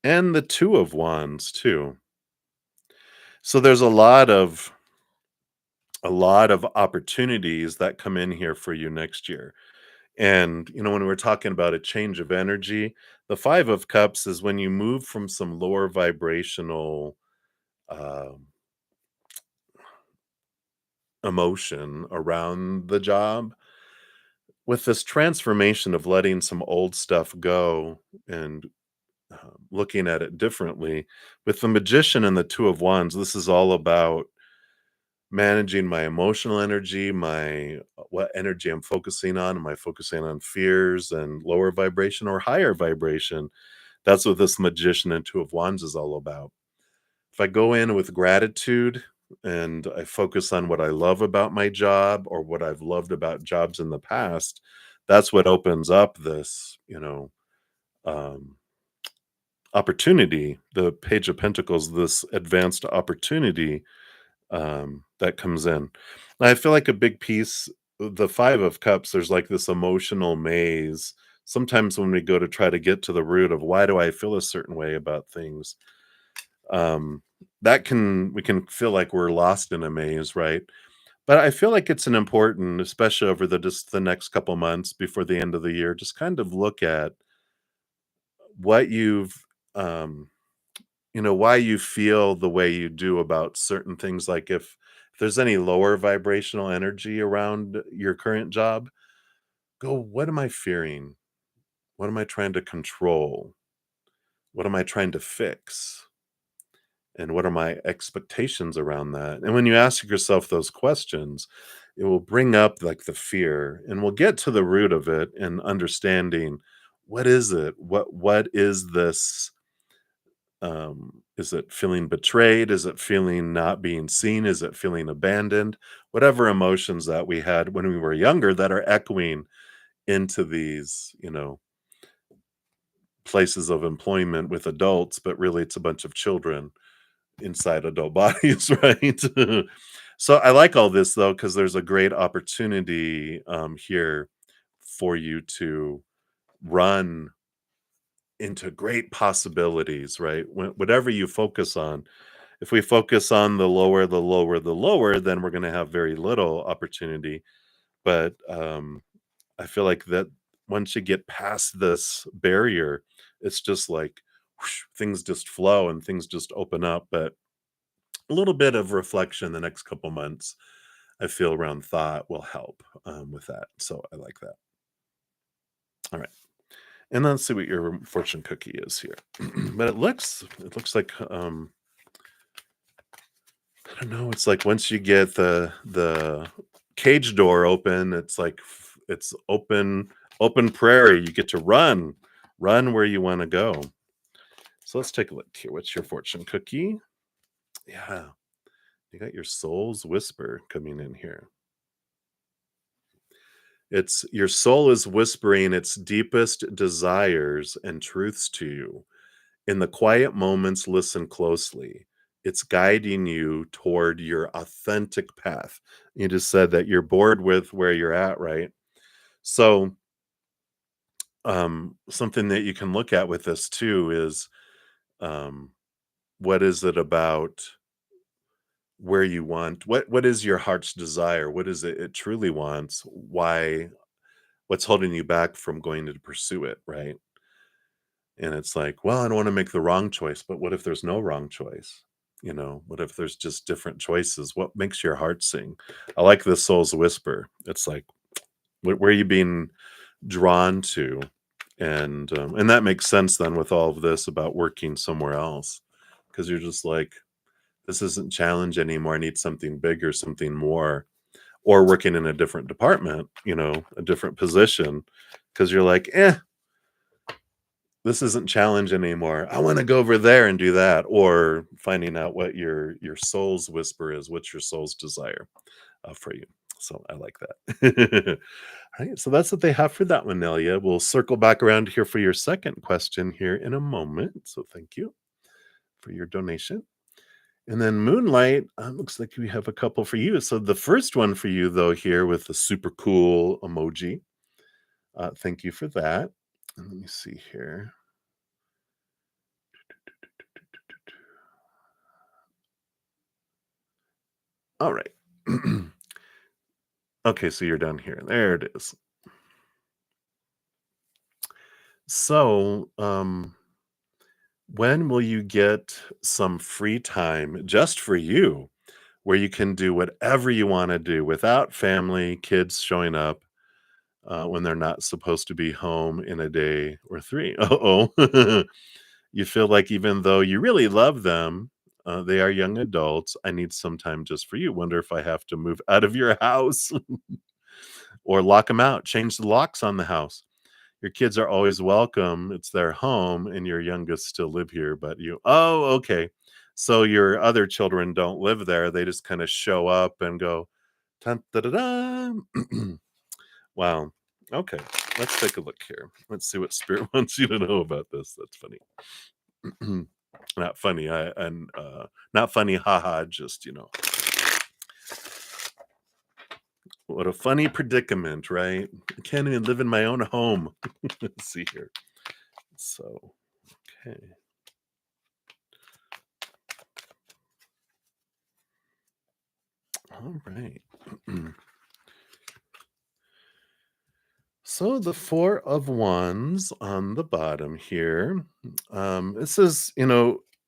and the Two of Wands too. So there's a lot of opportunities that come in here for you next year. And when we're talking about a change of energy, the Five of Cups is when you move from some lower vibrational um emotion around the job with this transformation of letting some old stuff go and looking at it differently. With the Magician and the Two of Wands, this is all about managing my emotional energy, my what energy I'm focusing on. Am I focusing on fears and lower vibration or higher vibration? That's what this Magician and Two of Wands is all about. If I go in with gratitude and I focus on what I love about my job or what I've loved about jobs in the past, that's what opens up this, um, opportunity. The Page of Pentacles, this advanced opportunity that comes in. And I feel like a big piece, the Five of Cups, there's like this emotional maze. Sometimes when we go to try to get to the root of why do I feel a certain way about things, um, we can feel like we're lost in a maze, right? But I feel like it's an important, especially over just the next couple months before the end of the year, just kind of look at what um, why you feel the way you do about certain things. Like if there's any lower vibrational energy around your current job, go, what am I fearing? What am I trying to control? What am I trying to fix? And what are my expectations around that? And when you ask yourself those questions, it will bring up like the fear and we'll get to the root of it and understanding what is it? What is this? Is it feeling betrayed? Is it feeling not being seen? Is it feeling abandoned? Whatever emotions that we had when we were younger that are echoing into these, places of employment with adults, but really it's a bunch of children inside adult bodies, right? So I like all this though, because there's a great opportunity here for you to run into great possibilities, right? Whatever you focus on, if we focus on the lower, the lower, the lower, then we're going to have very little opportunity. But I feel like that once you get past this barrier, it's just like whoosh, things just flow and things just open up. But a little bit of reflection the next couple months, I feel, around thought will help with that. So I like that. All right. And let's see what your fortune cookie is here. But it looks like I don't know, it's like once you get the cage door open, it's like it's open prairie. You get to run where you want to go. So let's take a look here. What's your fortune cookie? Yeah, you got your soul's whisper coming in here. It's your soul is whispering its deepest desires and truths to you. In the quiet moments, listen closely. It's guiding you toward your authentic path. You just said that you're bored with where you're at, right? So, something that you can look at with this too is um, what is it about where you want what is your heart's desire? What is it truly wants? Why what's holding you back from going to pursue it, right? And it's like, well, I don't want to make the wrong choice, but what if there's no wrong choice? What if there's just different choices? What makes your heart sing? I like the soul's whisper. It's like, where are you being drawn to? And that makes sense then with all of this about working somewhere else, because you're just like, this isn't challenge anymore. I need something bigger, something more, or working in a different department, a different position, because you're like, this isn't challenge anymore. I want to go over there and do that, or finding out what your soul's whisper is, what's your soul's desire for you. So I like that. All right, so that's what they have for that one, Nelia. We'll circle back around here for your second question here in a moment. So thank you for your donation. And then Moonlight, looks like we have a couple for you. So the first one for you, though, here with the super cool emoji. Thank you for that. And let me see here. All right. Okay, so you're down here. There it is. So, when will you get some free time just for you where you can do whatever you want to do without family, kids showing up when they're not supposed to be home in a day or three? Uh-oh. You feel like even though you really love them, they are young adults. I need some time just for you. Wonder if I have to move out of your house or lock them out, change the locks on the house. Your kids are always welcome. It's their home, and your youngest still live here, but oh, okay. So your other children don't live there. They just kind of show up and go, dun, da, da, da. Wow. Okay. Let's take a look here. Let's see what spirit wants you to know about this. That's funny. Not funny. Not funny. Haha. Just, what a funny predicament, right? I can't even live in my own home. Let's see here. So, okay. All right. So the Four of Wands on the bottom here. This is,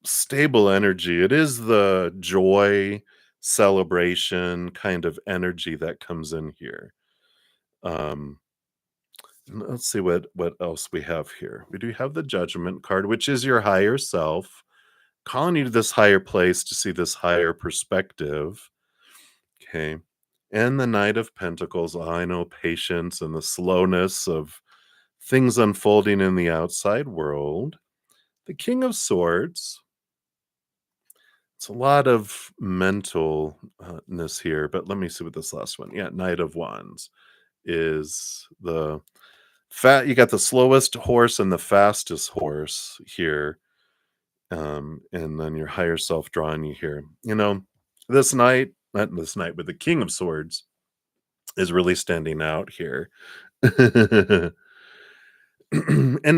stable energy. It is the joy, celebration kind of energy that comes in here. Um, let's see what else we have here. We do have the Judgment card, which is your higher self, calling you to this higher place to see this higher perspective. Okay. And the Knight of Pentacles, I know patience and the slowness of things unfolding in the outside world. The King of Swords, it's a lot of mentalness here, but let me see what this last one. Yeah, Knight of Wands is the you got the slowest horse and the fastest horse here. And then your higher self drawing you here. This knight, not this knight, but the King of Swords is really standing out here. And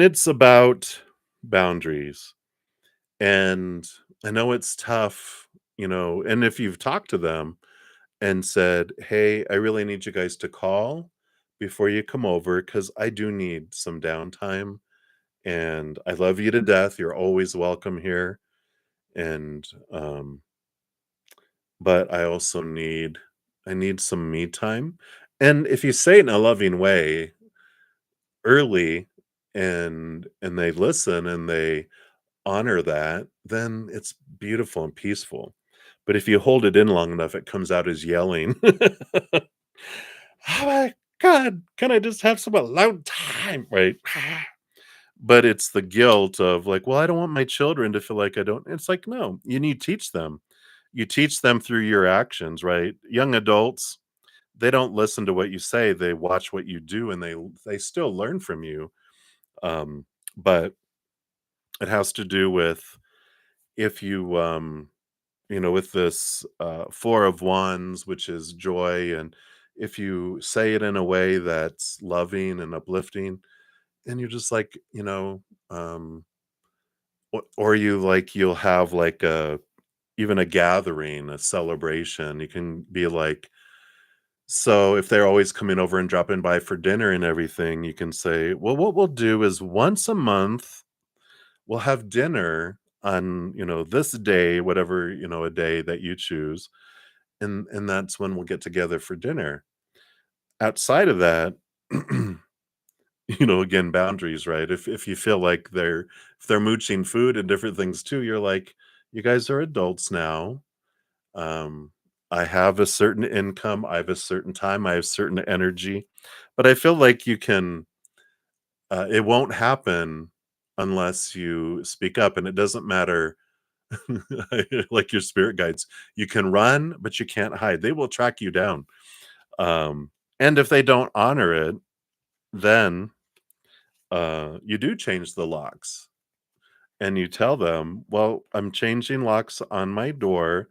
it's about boundaries. And I know it's tough, and if you've talked to them and said, hey, I really need you guys to call before you come over because I do need some downtime. and I love you to death. You're always welcome here. And but I need some me time. And if you say it in a loving way early and they listen and they honor that, then it's beautiful and peaceful. But if you hold it in long enough, it comes out as yelling. Oh my God, can I just have some alone time? Right. But it's the guilt of like, well, I don't want my children to feel like I don't. It's like, no, you need to teach them. You teach them through your actions, right? Young adults, they don't listen to what you say. They watch what you do and they still learn from you. But it has to do with if you with this four of wands, which is joy, and if you say it in a way that's loving and uplifting, and you're just like, or you like you'll have like a even a gathering, a celebration. You can be like, so if they're always coming over and dropping by for dinner and everything, you can say, well, what we'll do is once a month we'll have dinner on this day, whatever a day that you choose, and that's when we'll get together for dinner. Outside of that, again, boundaries, right? If you feel like if they're mooching food and different things too, you're like, you guys are adults now. Um, I have a certain income, I have a certain time, I have certain energy, but I feel like you can. It won't happen unless you speak up, and it doesn't matter. Like your spirit guides, you can run, but you can't hide. They will track you down. And if they don't honor it, then you do change the locks and you tell them, well, I'm changing locks on my door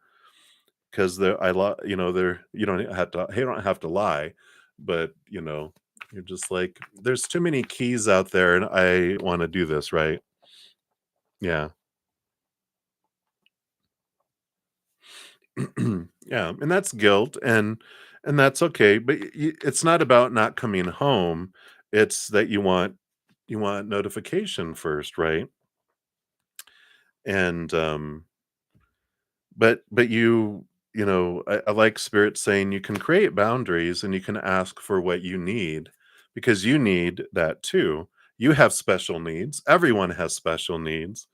because they're you don't have to lie, but you're just like, there's too many keys out there and I want to do this, right? Yeah. Yeah, and that's guilt, and that's okay, but it's not about not coming home. It's that you want notification first, right? And but I like spirit saying you can create boundaries and you can ask for what you need because you need that too. You have special needs. Everyone has special needs.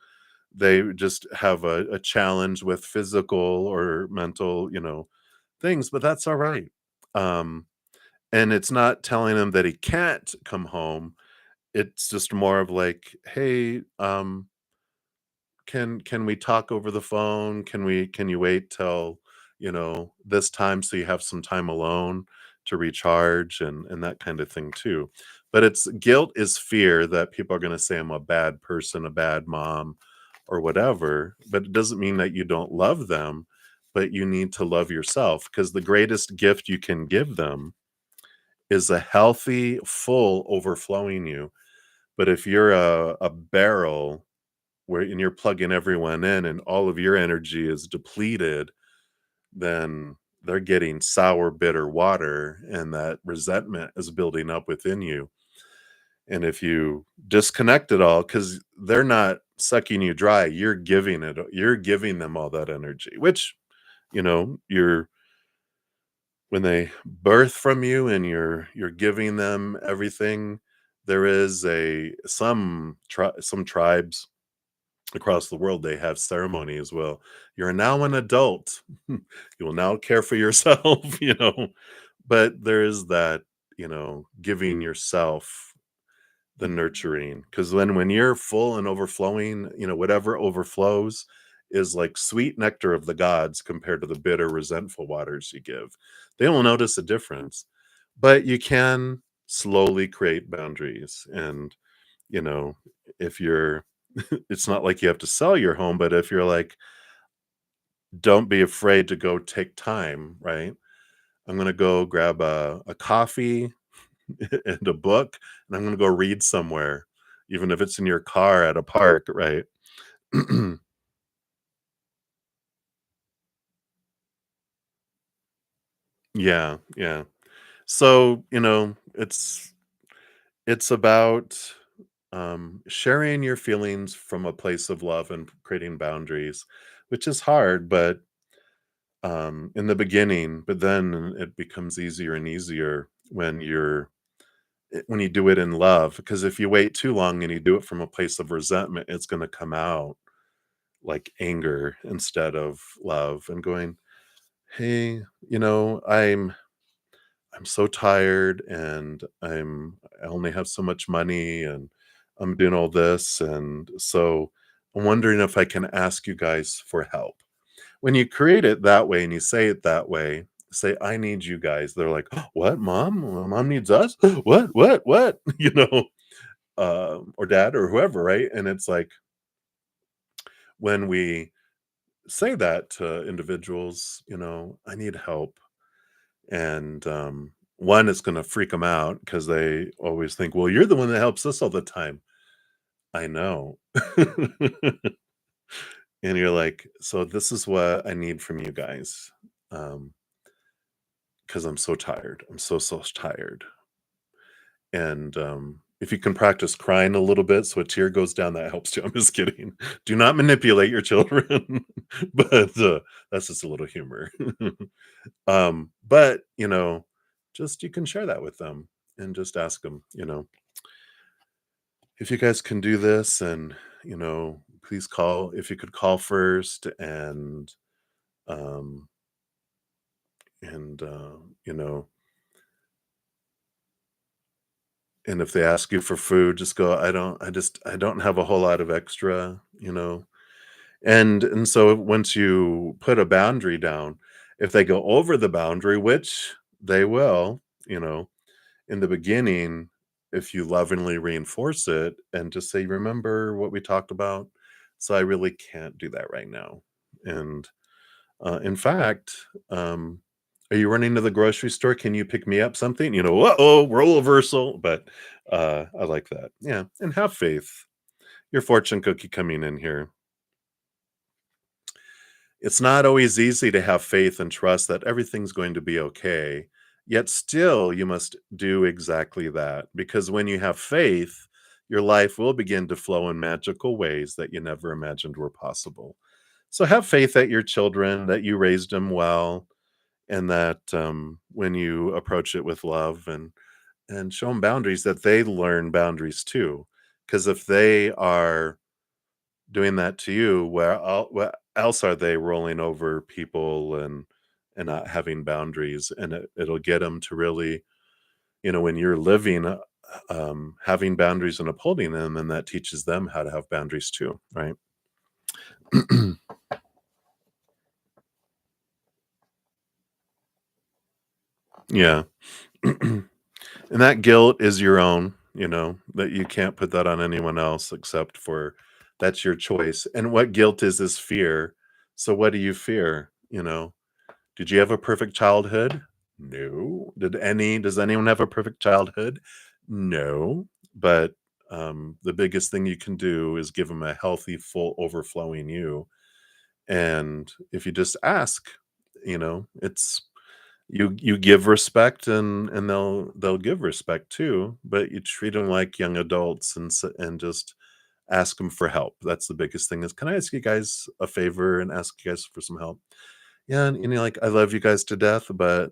They just have a challenge with physical or mental, things, but that's all right. Um, and it's not telling him that he can't come home. It's just more of like, hey, can we talk over the phone? Can you wait till, this time so you have some time alone to recharge and that kind of thing too. But it's guilt is fear that people are going to say I'm a bad person, a bad mom, or whatever. But it doesn't mean that you don't love them, but you need to love yourself because the greatest gift you can give them is a healthy, full, overflowing you. But if you're a barrel where and you're plugging everyone in and all of your energy is depleted, then they're getting sour, bitter water, and that resentment is building up within you. And if you disconnect it all, because they're not sucking you dry, you're giving them all that energy, which, you're when they birth from you and you're giving them everything. There is some tribes across the world, they have ceremony as well. You're now an adult. You will now care for yourself, but there is that, giving yourself the nurturing. Because when you're full and overflowing, whatever overflows is like sweet nectar of the gods compared to the bitter, resentful waters you give. They will notice a difference, but you can slowly create boundaries. And, you know, if you're, it's not like you have to sell your home, but if you're like, don't be afraid to go take time, right? I'm going to go grab a coffee and a book, and I'm going to go read somewhere, even if it's in your car at a park, right? Yeah, yeah. So, it's about sharing your feelings from a place of love and creating boundaries, which is hard, but in the beginning, but then it becomes easier and easier when you do it in love. Because if you wait too long and you do it from a place of resentment, it's going to come out like anger instead of love and going, hey, I'm so tired and I only have so much money and I'm doing all this. And so I'm wondering if I can ask you guys for help. When you create it that way and you say it that way, say, I need you guys. They're like, "Oh, what, mom? Mom needs us? What? Or dad or whoever, right? And it's like when we say that to individuals, I need help. And one is going to freak them out because they always think, well, you're the one that helps us all the time. I know. And you're like, so this is what I need from you guys. Because I'm so tired. I'm so tired. And if you can practice crying a little bit so a tear goes down, that helps too. I'm just kidding. Do not manipulate your children. But that's just a little humor. But just you can share that with them and just ask them, if you guys can do this and, please call if you could call first um and and if they ask you for food, just go, I don't have a whole lot of extra, and so once you put a boundary down, if they go over the boundary, which they will, in the beginning, if you lovingly reinforce it and just say, remember what we talked about? So I really can't do that right now. And in fact, are you running to the grocery store? Can you pick me up something? Uh-oh, role reversal. But I like that. Yeah. And have faith. Your fortune cookie coming in here. It's not always easy to have faith and trust that everything's going to be okay. Yet still, you must do exactly that. Because when you have faith, your life will begin to flow in magical ways that you never imagined were possible. So have faith that your children, that you raised them well, and that when you approach it with love and show them boundaries, that they learn boundaries too. Because if they are doing that to you, where else are they rolling over people and not having boundaries? And it'll get them to really, when you're living, having boundaries and upholding them, and that teaches them how to have boundaries too, right? Yeah. And that guilt is your own, that you can't put that on anyone else except for that's your choice. And what guilt is fear. So what do you fear? Did you have a perfect childhood? No. Does anyone have a perfect childhood? No. But the biggest thing you can do is give them a healthy, full, overflowing you. And if you just ask, it's you give respect and they'll give respect too, but you treat them like young adults and just ask them for help. That's the biggest thing is, can I ask you guys a favor and ask you guys for some help? Yeah, and you're like, I love you guys to death, but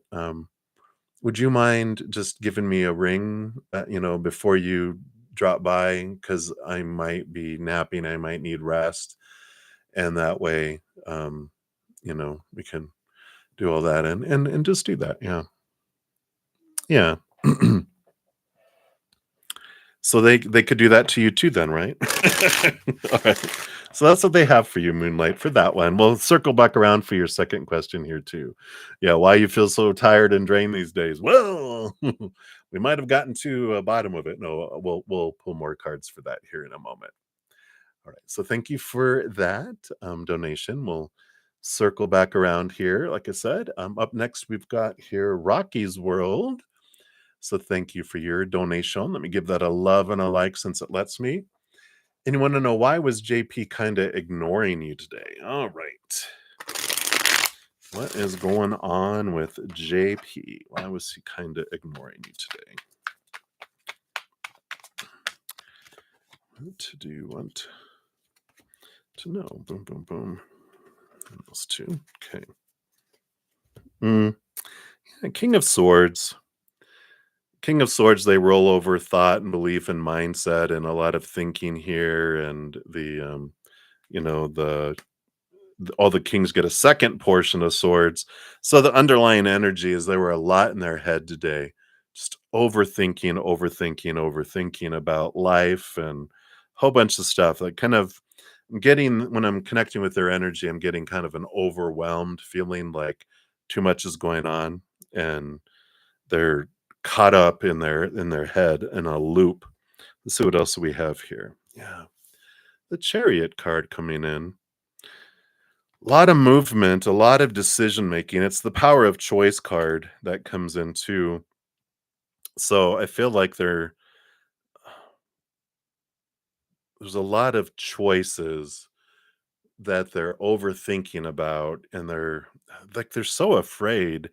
would you mind just giving me a ring, before you drop by? Because I might be napping, I might need rest, and that way, we can do all that and just do that. Yeah, yeah. So they could do that to you too then, right? All right. So that's what they have for you, Moonlight, for that one. We'll circle back around for your second question here too. Yeah, why you feel so tired and drained these days? Well, we might have gotten to a bottom of it. No, we'll pull more cards for that here in a moment. All right. So thank you for that donation. We'll circle back around here. Like I said, up next we've got here Rocky's World. So thank you for your donation. Let me give that a love and a like since it lets me. And you want to know, why was JP kind of ignoring you today? All right. What is going on with JP? Why was he kind of ignoring you today? What do you want to know? Boom, boom, boom. Those two. Okay. Mm, yeah, King of Swords. King of Swords, they roll over thought and belief and mindset and a lot of thinking here. And you know, all the kings get a second portion of swords. So the underlying energy is there were a lot in their head today, just overthinking, overthinking, overthinking about life and a whole bunch of stuff. Like kind of getting when I'm connecting with their energy, I'm getting kind of an overwhelmed feeling like too much is going on and they're caught up in their head in a loop. Let's see what else we have here. Yeah. The chariot card coming in. A lot of movement, a lot of decision making. It's the power of choice card that comes in too. So I feel like there's a lot of choices that they're overthinking about, and they're so afraid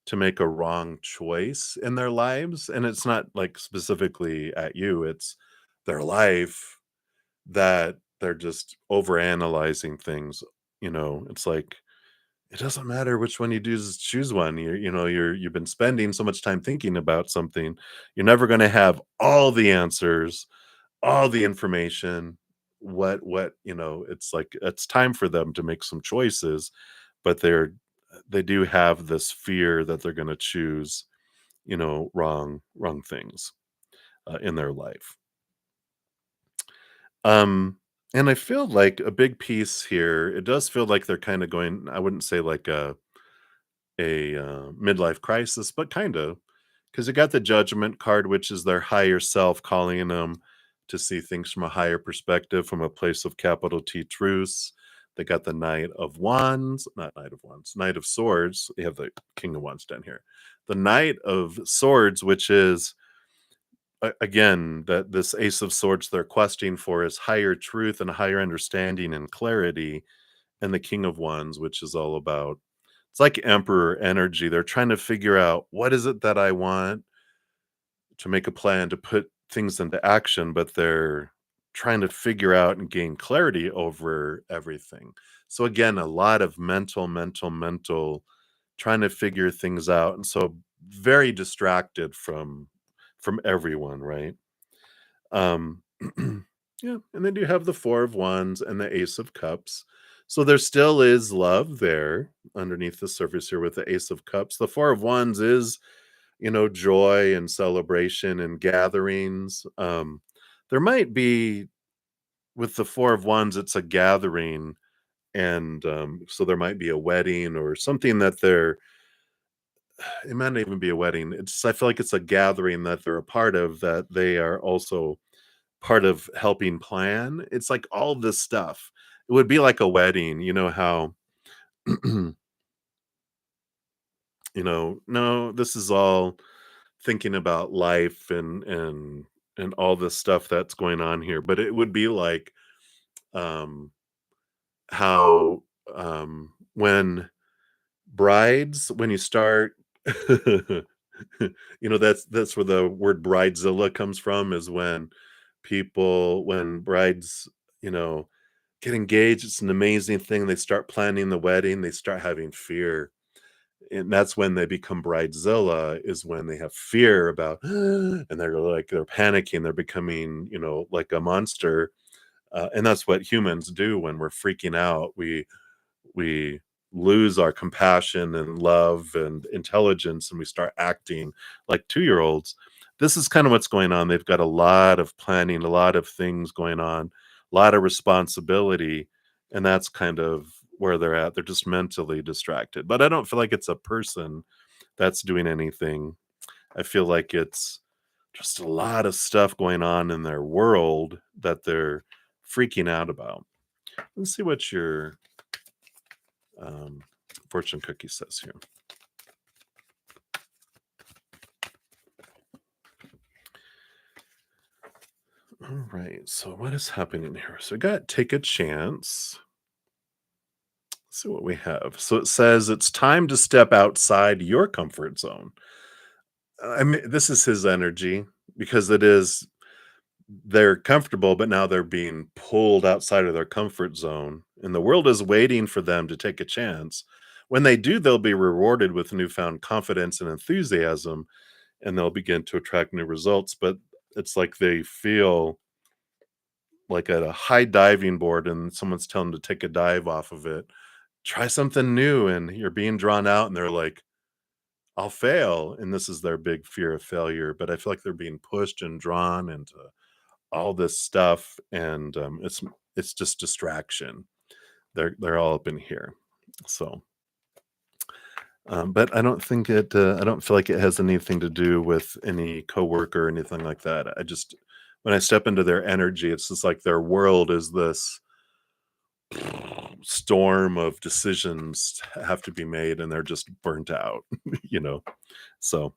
to make a wrong choice in their lives. And it's not like specifically at you, it's their life that they're just overanalyzing things. It's like it doesn't matter which one you do, just choose one. You've been spending so much time thinking about something. You're never going to have all the answers, all the information. It's like it's time for them to make some choices, but they do have this fear that they're going to choose, wrong things in their life. Um, and I feel like a big piece here, it does feel like they're kind of going, I wouldn't say like a midlife crisis, but kind of, because you got the judgment card, which is their higher self calling them to see things from a higher perspective, from a place of capital T truths. They got the Knight of Wands, not Knight of Wands, Knight of Swords. They have the King of Wands down here. The Knight of Swords, which is again that this Ace of Swords they're questing for is higher truth and higher understanding and clarity, and the King of Wands, which is all about it's like emperor energy. They're trying to figure out what is it that I want to make a plan to put things into action, but they're trying to figure out and gain clarity over everything. So again, a lot of mental trying to figure things out. And so very distracted from everyone, right? Um, yeah, and then you have the Four of Wands and the Ace of Cups. So there still is love there underneath the surface here with the Ace of Cups. The Four of Wands is, joy and celebration and gatherings. There might be with the Four of Wands, it's a gathering, and so there might be a wedding or something that they're. It might not even be a wedding. I feel like it's a gathering that they're a part of that they are also part of helping plan. It's like all this stuff. It would be like a wedding, how, no, this is all thinking about life and all this stuff that's going on here. But it would be like um how when when you start that's where the word bridezilla comes from, is when brides, you know, get engaged. It's an amazing thing. They start planning the wedding, they start having fear. And that's when they become bridezilla, is when they have fear about and they're panicking, they're becoming, like a monster. And that's what humans do when we're freaking out. We lose our compassion and love and intelligence, and we start acting like 2-year-olds. This is kind of what's going on. They've got a lot of planning, a lot of things going on, a lot of responsibility, and that's kind of where they're at. They're just mentally distracted. But I don't feel like it's a person that's doing anything. I feel like it's just a lot of stuff going on in their world that they're freaking out about. Let's see what your um, fortune cookie says here. All right, so what is happening here? So we got take a chance. Let's see what we have. So it says it's time to step outside your comfort zone. I mean, this is his energy because it is they're comfortable, but now they're being pulled outside of their comfort zone, and the world is waiting for them to take a chance. When they do, they'll be rewarded with newfound confidence and enthusiasm, and they'll begin to attract new results. But it's like they feel like at a high diving board and someone's telling them to take a dive off of it. Try something new, and you're being drawn out, and they're like, I'll fail. And this is their big fear of failure. But I feel like they're being pushed and drawn into all this stuff, and it's just distraction. They're all up in here. So but I don't feel like it has anything to do with any coworker or anything like that. I just when I step into their energy, it's just like their world is this storm of decisions have to be made, and they're just burnt out, you know. So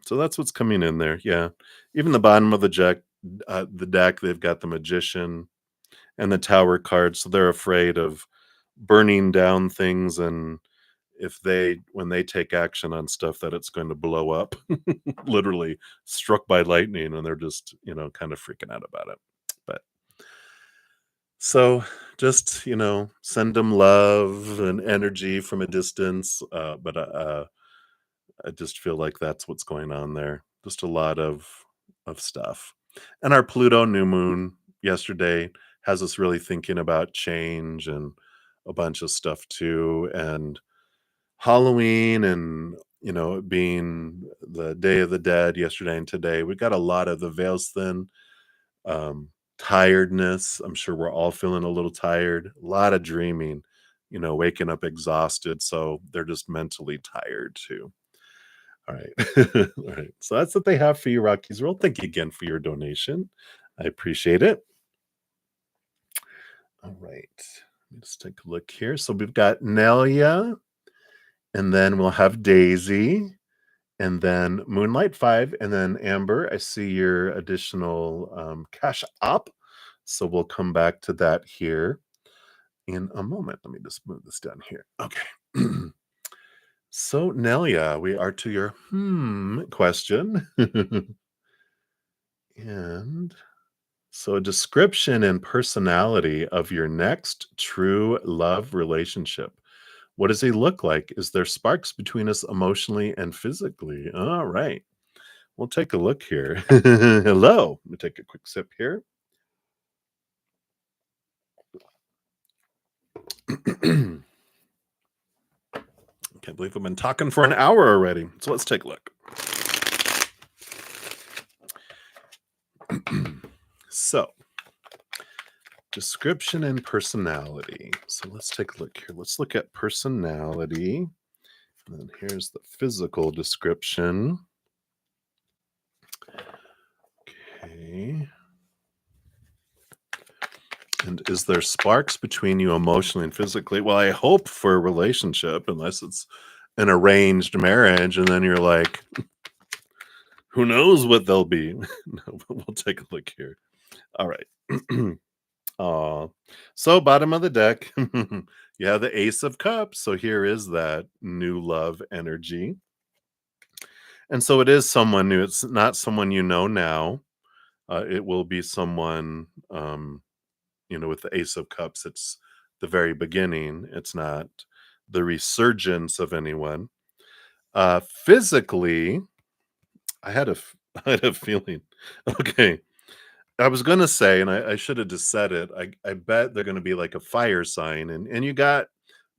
so that's what's coming in there. Yeah. Even the bottom of the deck, they've got the magician and the tower card, so they're afraid of burning down things, and if they when they take action on stuff that it's going to blow up, literally struck by lightning, and they're just, kind of freaking out about it. But so just, send them love and energy from a distance. But I just feel like that's what's going on there. Just a lot of stuff. And our Pluto new moon yesterday has us really thinking about change and a bunch of stuff too. And Halloween and it being the Day of the Dead yesterday and today, we got a lot of the veils thin, tiredness. I'm sure we're all feeling a little tired, a lot of dreaming, waking up exhausted. So they're just mentally tired too. All right. All right. So that's what they have for you, Rockies World. Thank you again for your donation. I appreciate it. All right. Let's take a look here. So we've got Nelia, and then we'll have Daisy, and then Moonlight 5, and then Amber. I see your additional cash up. So we'll come back to that here in a moment. Let me just move this down here. Okay. So, Nelia, we are to your question. And so, a description and personality of your next true love relationship. What does he look like? Is there sparks between us emotionally and physically? All right. We'll take a look here. Hello. Let me take a quick sip here. Can't believe I've been talking for an hour already. So let's take a look. So, description and personality. So let's take a look here. Let's look at personality. And then here's the physical description. Okay. And is there sparks between you emotionally and physically? Well, I hope for a relationship, unless it's an arranged marriage, and then you're like, who knows what they'll be? No, but we'll take a look here. All right. So bottom of the deck, you have the Ace of Cups. So here is that new love energy. And so it is someone new. It's not someone you know now. It will be someone, with the Ace of Cups. It's the very beginning. It's not the resurgence of anyone. Physically, I had a, I had a feeling. Okay. I was gonna say, and I should have just said it. I bet they're gonna be like a fire sign, and you got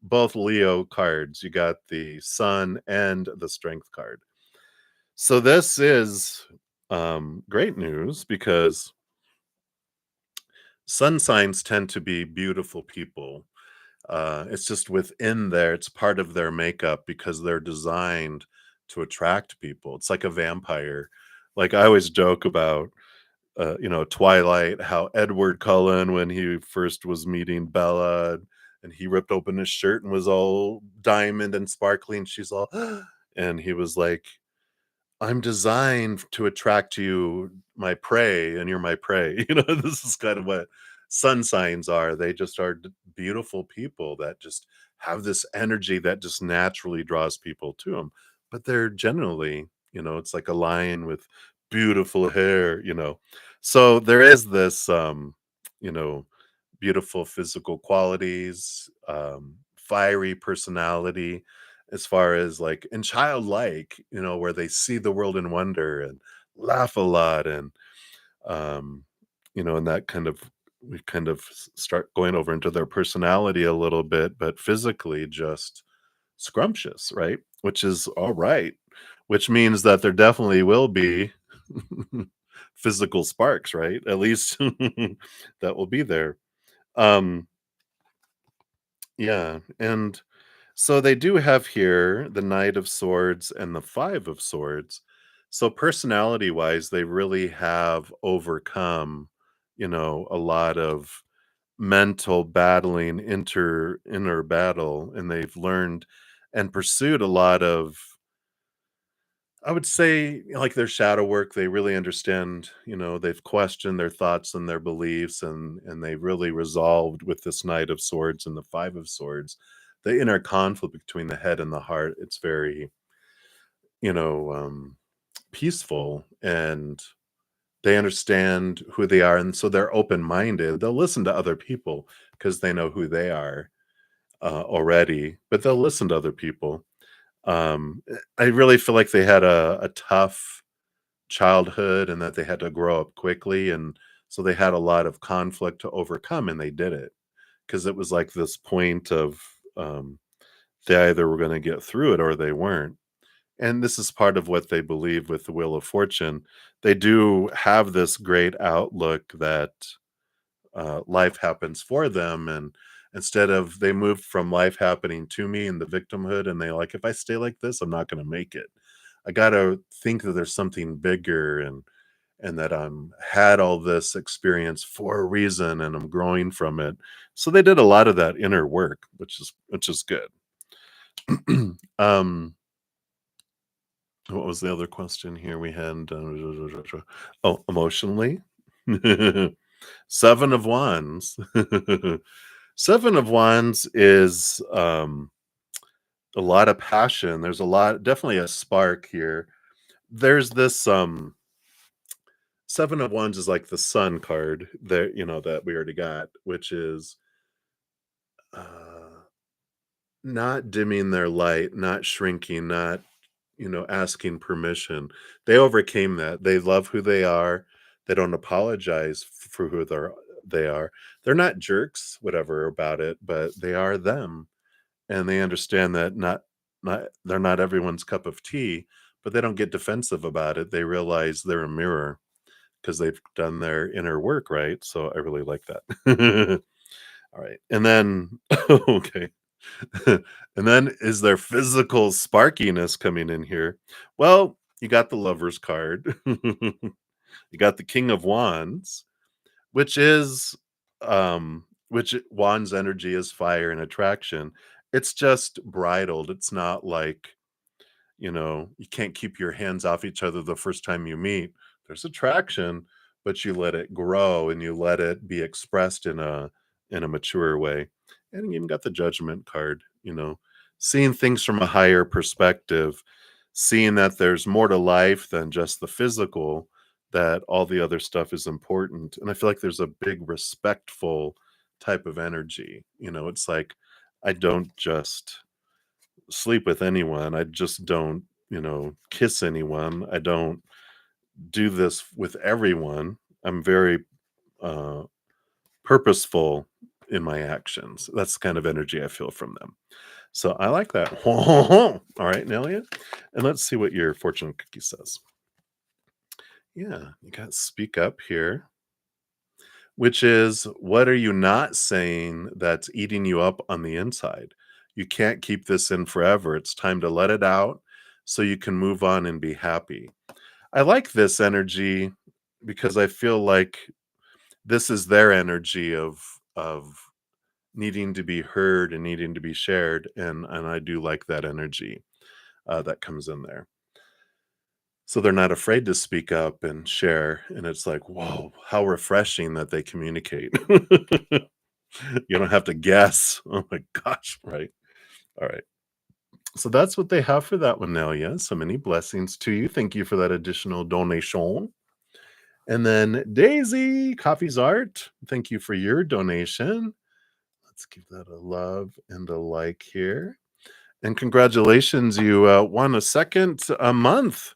both Leo cards. You got the Sun and the Strength card. So this is great news because sun signs tend to be beautiful people. It's just within there, it's part of their makeup because they're designed to attract people. It's like a vampire. Like I always joke about Twilight, how Edward Cullen, when he first was meeting Bella, and he ripped open his shirt and was all diamond and sparkling, she's all, and he was like, I'm designed to attract you, my prey, and you're my prey. This is kind of what sun signs are. They just are beautiful people that just have this energy that just naturally draws people to them. But they're generally, it's like a lion with beautiful hair. So there is this, you know, beautiful physical qualities, fiery personality, as far as like and childlike, where they see the world in wonder and laugh a lot um, and that kind of we kind of start going over into their personality a little bit, but physically just scrumptious, right? Which is all right, which means that there definitely will be physical sparks, right? At least that will be there. Um, yeah, and so they do have here the Knight of Swords and the Five of Swords. So personality-wise, they really have overcome, a lot of mental battling, inner battle, and they've learned and pursued a lot of I would say, like, their shadow work, they really understand, they've questioned their thoughts and their beliefs, and they really resolved with this Knight of Swords and the Five of Swords, the inner conflict between the head and the heart. It's very, you know, um, peaceful, and they understand who they are, and so they're open-minded. They'll listen to other people because they know who they are, already, but they'll listen to other people. I really feel like they had a tough childhood and that they had to grow up quickly, and so they had a lot of conflict to overcome, and they did it because it was like this point of, they either were gonna get through it or they weren't, and this is part of what they believe with the Wheel of Fortune. They do have this great outlook that life happens for them, and instead of they moved from life happening to me and the victimhood, and they like, if I stay like this, I'm not going to make it. I got to think that there's something bigger, and that I'm had all this experience for a reason and I'm growing from it. So they did a lot of that inner work, which is good. um what was the other question here we had? Oh, emotionally. Seven of Wands. Seven of Wands is, a lot of passion. There's a lot definitely a spark here. There's this, Seven of Wands is like the Sun card that, that we already got, which is, uh, not dimming their light, not shrinking, not, asking permission. They overcame that. They love who they are. They don't apologize for who they are. They're not jerks, whatever about it, but they are them. And they understand that not they're not everyone's cup of tea, but they don't get defensive about it. They realize they're a mirror because they've done their inner work, right? So I really like that. All right. And then okay. And then is there physical sparkiness coming in here? Well, you got the Lover's card. You got the King of Wands, which is, Wands energy is fire and attraction. It's just bridled. It's not like, you can't keep your hands off each other the first time you meet. There's attraction, but you let it grow and you let it be expressed in a mature way. And you even got the Judgment card, seeing things from a higher perspective, seeing that there's more to life than just the physical, that all the other stuff is important. And I feel like there's a big respectful type of energy. It's like I don't just sleep with anyone. I just don't, kiss anyone. I don't do this with everyone. I'm very uh, purposeful in my actions. That's the kind of energy I feel from them. So I like that. All right, Nelia. And let's see what your fortune cookie says. Yeah, you got speak up here, which is what are you not saying that's eating you up on the inside? You can't keep this in forever. It's time to let it out so you can move on and be happy. I like this energy because I feel like this is their energy of needing to be heard and needing to be shared, and I do like that energy that comes in there. So they're not afraid to speak up and share, and it's like, whoa, how refreshing that they communicate. You don't have to guess. Oh my gosh, right? All right. So that's what they have for that one now. Yeah. So many blessings to you. Thank you for that additional donation. And then Daisy, Coffee's Art, thank you for your donation. Let's give that a love and a like here. And congratulations, you won a second a month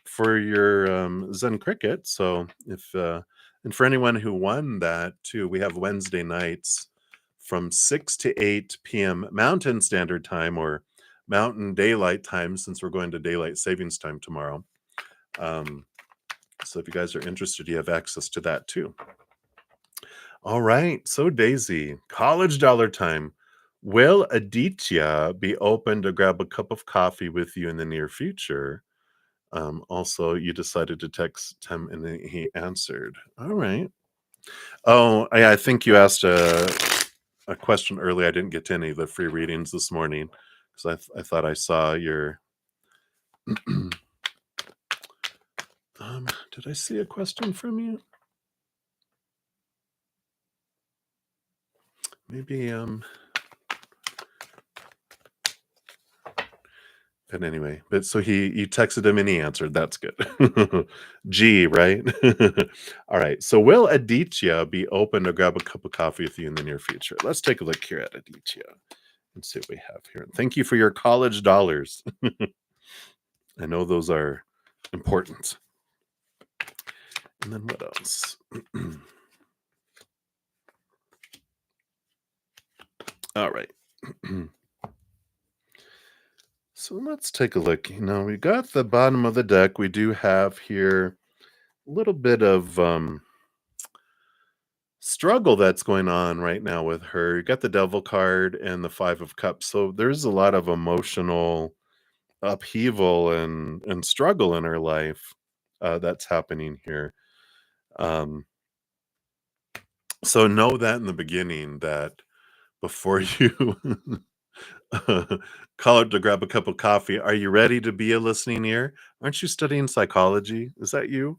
for your Zen Cricket. So if and for anyone who won that too, we have Wednesday nights from 6 to 8 p.m. Mountain Standard Time, or Mountain Daylight Time, since we're going to daylight savings time tomorrow. So if you guys are interested, you have access to that too. All right. So Daisy, college dollar time. Will Aditya be open to grab a cup of coffee with you in the near future? Also, you decided to text him and then he answered. All right. Oh, I think you asked a question earlier. I didn't get to any of the free readings this morning because I thought I saw your. Did I see a question from you? Maybe But anyway, so you texted him and he answered. That's good. G, right? All right. So will Aditya be open to grab a cup of coffee with you in the near future? Let's take a look here at Aditya and see what we have here. And thank you for your college dollars. I know those are important. And then what else? All right. So let's take a look. We got the bottom of the deck. We do have here a little bit of struggle that's going on right now with her. You got the Devil card and the Five of Cups. So there's a lot of emotional upheaval and struggle in her life that's happening here. So know that in the beginning, that before you call her to grab a cup of coffee, are you ready to be a listening ear? Aren't you studying psychology? Is that you?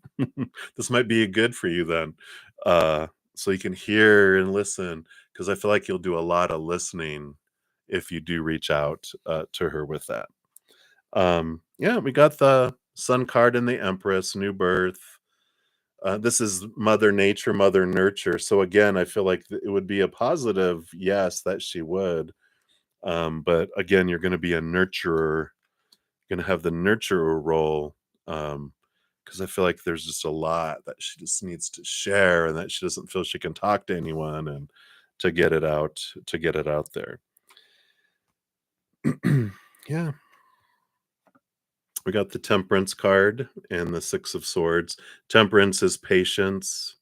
This might be good for you then. So you can hear and listen, because I feel like you'll do a lot of listening if you do reach out to her with that. Yeah, we got the Sun card and the Empress, new birth. This is Mother Nature, Mother Nurture. So again, I feel like it would be a positive yes that she would. But again, you're going to be a nurturer, going to have the nurturer role. Because I feel like there's just a lot that she just needs to share, and that she doesn't feel she can talk to anyone, and to get it out, there. Yeah. We got the Temperance card and the Six of Swords. Temperance is patience,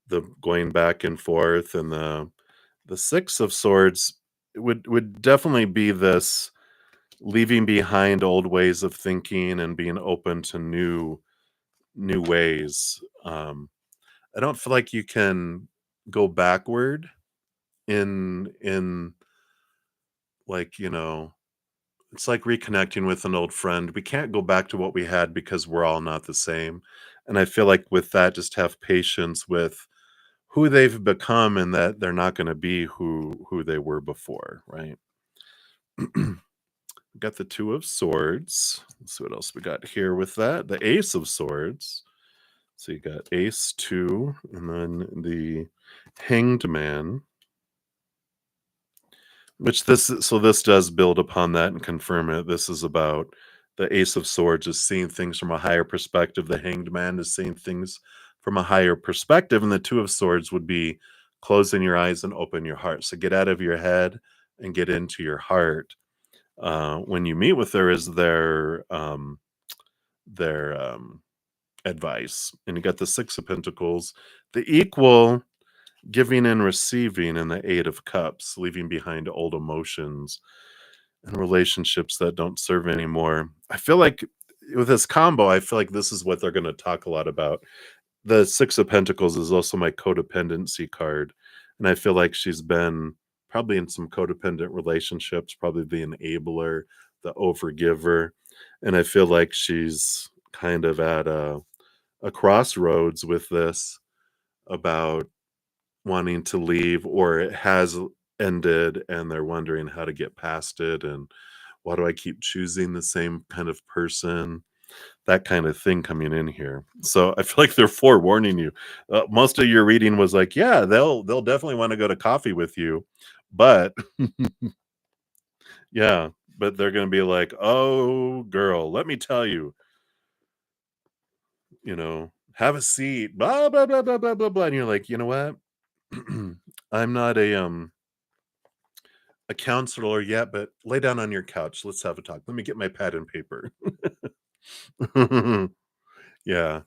the going back and forth, and the Six of Swords would definitely be this leaving behind old ways of thinking and being open to new ways. I don't feel like you can go backward in like, it's like reconnecting with an old friend. We can't go back to what we had because we're all not the same. And I feel like with that, just have patience with who they've become, and that they're not going to be who they were before, right? Got the Two of Swords. Let's see what else we got here with that. The Ace of Swords. So you got Ace 2, and then the Hanged Man. This does build upon that and confirm it. This is about the Ace of Swords is seeing things from a higher perspective. The Hanged Man is seeing things from a higher perspective, and the Two of Swords would be closing your eyes and open your heart. So get out of your head and get into your heart. When you meet with her, is their advice. And you got the Six of Pentacles, the equal, giving and receiving, and the Eight of Cups, leaving behind old emotions and relationships that don't serve anymore. I feel like with this combo, I feel like this is what they're going to talk a lot about. The Six of Pentacles is also my codependency card. And I feel like she's been probably in some codependent relationships, probably the enabler, the overgiver. And I feel like she's kind of at a crossroads with this, about wanting to leave, or it has ended and they're wondering how to get past it, and why do I keep choosing the same kind of person. that kind of thing coming in here. So I feel like they're forewarning you. Most of your reading was like, yeah, they'll definitely want to go to coffee with you, but yeah, but they're going to be like, oh, girl, let me tell you, have a seat, blah blah blah blah blah blah blah, and you're like, you know what? I'm not a counselor yet, but lay down on your couch. Let's have a talk. Let me get my pad and paper. Yeah.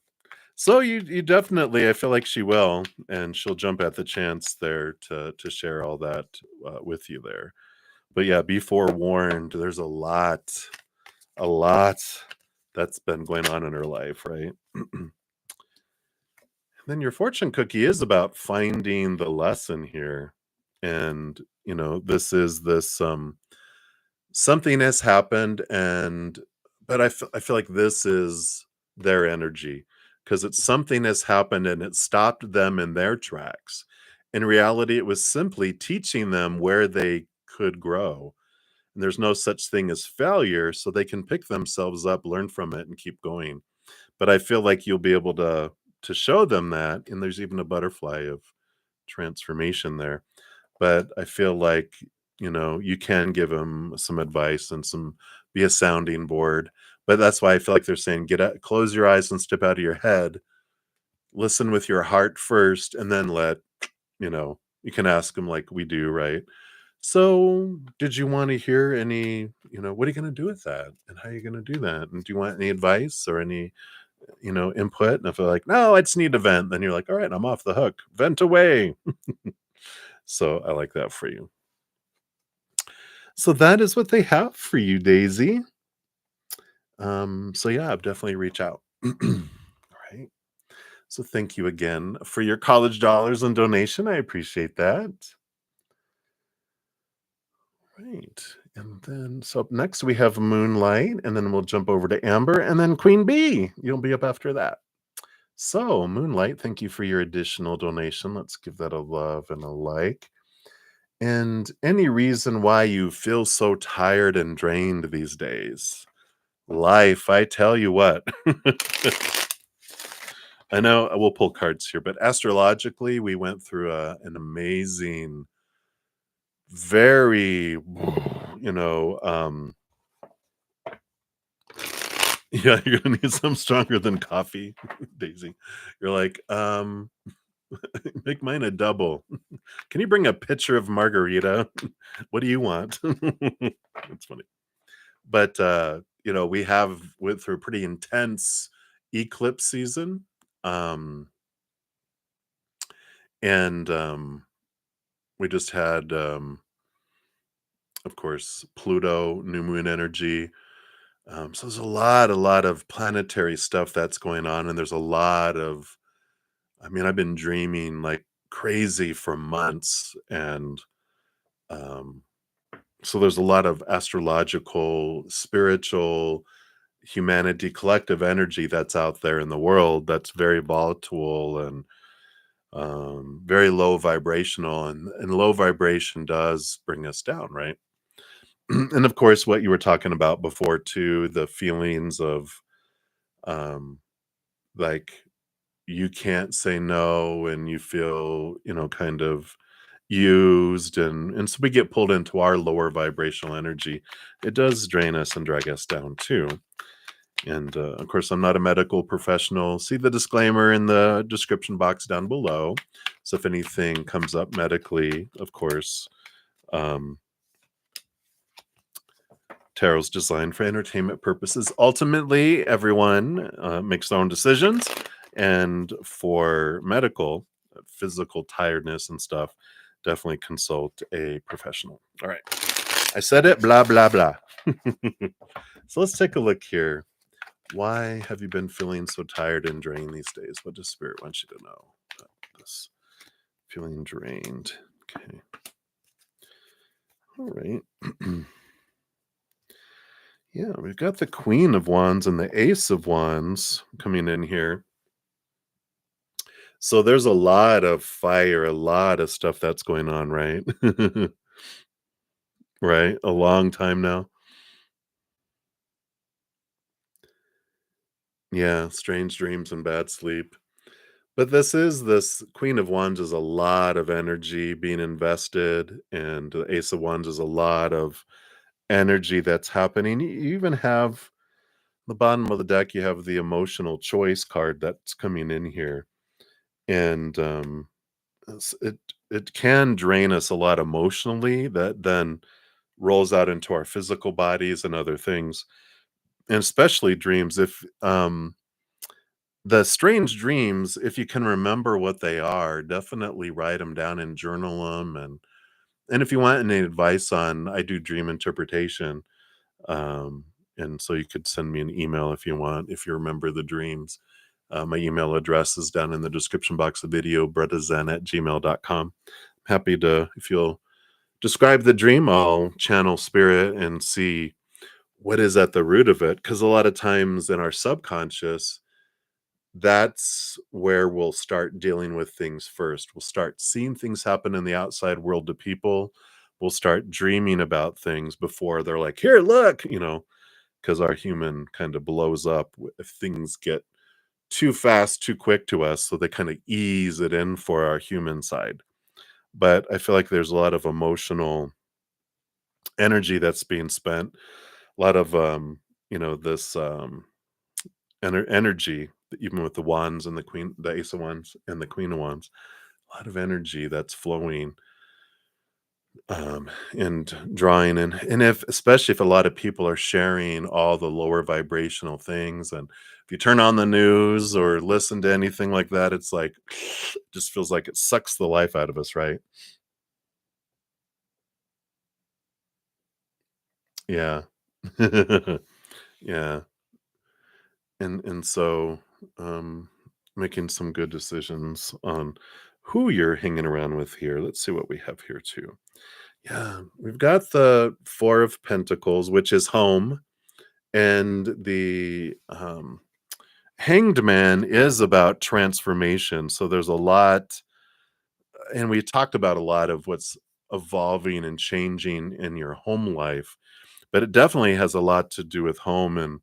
So you definitely, I feel like she will, and she'll jump at the chance there to share all that with you there. But yeah, be forewarned. There's a lot that's been going on in her life, right? Then your fortune cookie is about finding the lesson here, and this something has happened, and but I feel like this is their energy, because it's something has happened and it stopped them in their tracks. In reality, it was simply teaching them where they could grow. And there's no such thing as failure, so they can pick themselves up, learn from it, and keep going. But I feel like you'll be able to show them that, and there's even a butterfly of transformation there. But I feel like, you can give them some advice and some be a sounding board. But that's why I feel like they're saying, get out, close your eyes and step out of your head, listen with your heart first, and then you can ask them like we do, right? So, did you want to hear any, what are you going to do with that? And how are you going to do that? And do you want any advice or any, input? And if they're like, no, I just need to vent, then you're like, all right, I'm off the hook. Vent away. So I like that for you. So that is what they have for you, Daisy. So yeah, definitely reach out. All right. So thank you again for your college dollars and donation. I appreciate that. Right. And then so up next we have Moonlight, and then we'll jump over to Amber, and then Queen Bee. You'll be up after that. So Moonlight, thank you for your additional donation. Let's give that a love and a like. And any reason why you feel so tired and drained these days? Life, I tell you what. I know we'll pull cards here, but astrologically, we went through an amazing, very, you know, um, yeah, you're gonna need some stronger than coffee, Daisy. You're like, make mine a double. Can you bring a pitcher of margarita? What do you want? That's funny. But we have went through a pretty intense eclipse season. Um, and we just had of course Pluto, new moon energy. So there's a lot of planetary stuff that's going on, and there's a lot of, I mean, I've been dreaming like crazy for months, and um, so there's a lot of astrological, spiritual, humanity, collective energy that's out there in the world that's very volatile and very low vibrational, and low vibration does bring us down, right? And of course, what you were talking about before too, the feelings of um, like you can't say no, and you feel, kind of used, and so we get pulled into our lower vibrational energy. It does drain us and drag us down too. And of course, I'm not a medical professional. See the disclaimer in the description box down below. So if anything comes up medically, of course, um, tarot's designed for entertainment purposes. Ultimately, everyone makes their own decisions. And for medical, physical tiredness and stuff, definitely consult a professional. All right. I said it, blah, blah, blah. So let's take a look here. Why have you been feeling so tired and drained these days? What does Spirit want you to know about this feeling drained? Okay. All right. Yeah, we've got the Queen of Wands and the Ace of Wands coming in here. So there's a lot of fire, a lot of stuff that's going on, right? Right? A long time now. Yeah, strange dreams and bad sleep. But this Queen of Wands is a lot of energy being invested, and the Ace of Wands is a lot of energy that's happening. You even have the bottom of the deck, you have the emotional choice card that's coming in here. And it can drain us a lot emotionally, that then rolls out into our physical bodies and other things, and especially dreams. If the strange dreams, if you can remember what they are, definitely write them down and journal them. And if you want any advice on, I do dream interpretation, um, and so you could send me an email if you want, if you remember the dreams. My email address is down in the description box of the video, bruddazen@gmail.com. Happy to, if you'll describe the dream, I'll channel spirit and see what is at the root of it. Because a lot of times in our subconscious, that's where we'll start dealing with things first. We'll start seeing things happen in the outside world to people. We'll start dreaming about things before they're like, here, look, because our human kind of blows up if things get too fast, too quick to us. So they kind of ease it in for our human side. But I feel like there's a lot of emotional energy that's being spent, a lot of, this energy, even with the wands and the Ace of Wands and the Queen of Wands, a lot of energy that's flowing, and drawing in. And if, especially if a lot of people are sharing all the lower vibrational things, and if you turn on the news or listen to anything like that, it's like, just feels like it sucks the life out of us, right? Yeah. Yeah. And so, um, making some good decisions on who you're hanging around with here. Let's see what we have here too. Yeah, we've got the Four of Pentacles, which is home, and the Hanged Man is about transformation. So there's a lot, and we talked about a lot of what's evolving and changing in your home life, but it definitely has a lot to do with home and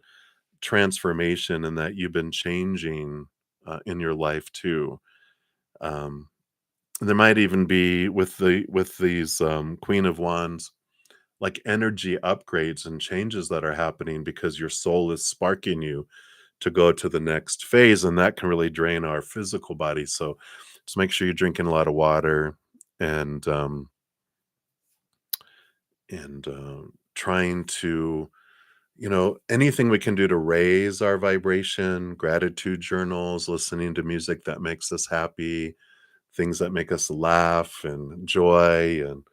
transformation, and that you've been changing in your life too. Um, there might even be with these Queen of Wands, like energy upgrades and changes that are happening because your soul is sparking you to go to the next phase, and that can really drain our physical body. So just make sure you're drinking a lot of water, and trying to, anything we can do to raise our vibration, gratitude journals, listening to music that makes us happy, things that make us laugh and joy, and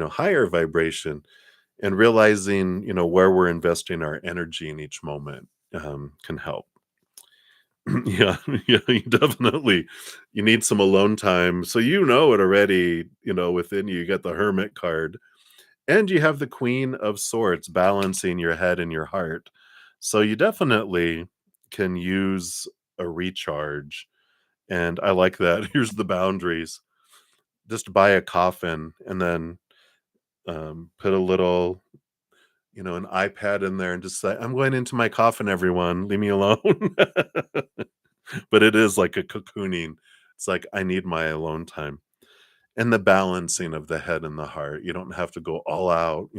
higher vibration, and realizing where we're investing our energy in each moment, can help. Yeah, yeah, you need some alone time. So it already, within you. You got the Hermit card, and you have the Queen of Swords balancing your head and your heart. So you definitely can use a recharge. And I like that. Here's the boundaries. Just buy a coffin, and then put a little, an iPad in there, and just say, I'm going into my coffin, everyone. Leave me alone. But it is like a cocooning. It's like, I need my alone time. And the balancing of the head and the heart. You don't have to go all out,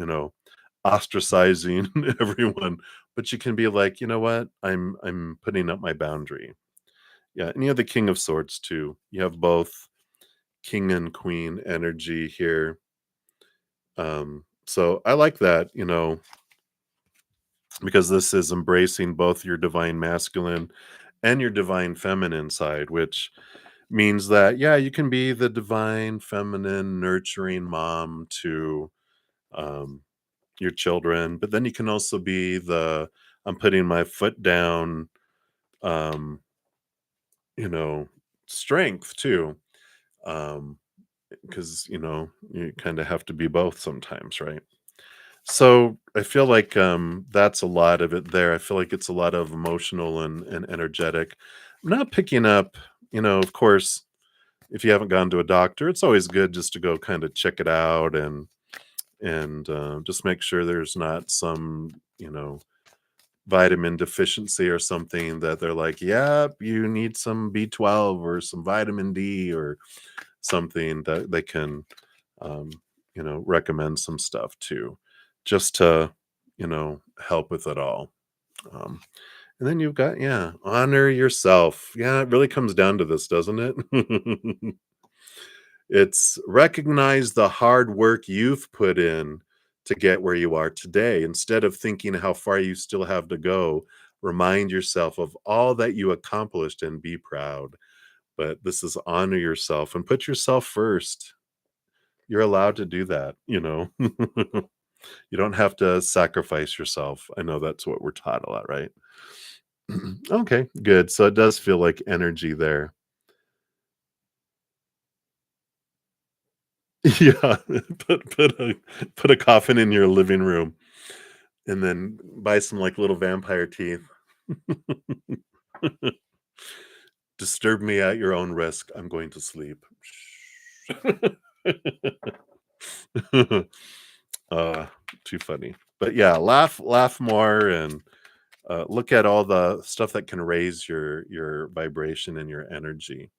ostracizing everyone, but you can be like, you know what? I'm putting up my boundary. Yeah, and you have the King of Swords too. You have both king and queen energy here. So I like that, because this is embracing both your divine masculine and your divine feminine side, which means that, yeah, you can be the divine feminine nurturing mom to um, your children, but then you can also be the, I'm putting my foot down, um, you know, strength too. Um, because you kind of have to be both sometimes, right? So I feel like that's a lot of it there. I feel like it's a lot of emotional and energetic. I'm not picking up, of course, if you haven't gone to a doctor, it's always good just to go kind of check it out, and just make sure there's not some, vitamin deficiency or something that they're like, yep, you need some B12 or some vitamin D or something that they can, um, recommend some stuff too, just to, help with it all. Um, and then you've got, yeah, honor yourself. Yeah, it really comes down to this, doesn't it? It's recognize the hard work you've put in to get where you are today. Instead of thinking how far you still have to go, remind yourself of all that you accomplished and be proud. But this is honor yourself and put yourself first. You're allowed to do that, You don't have to sacrifice yourself. I know that's what we're taught a lot, right? Okay, good. So it does feel like energy there. Yeah, put a coffin in your living room and then buy some, like, little vampire teeth. "Disturb me at your own risk. I'm going to sleep." Uh, Too funny. But, yeah, laugh more and, look at all the stuff that can raise your vibration and your energy.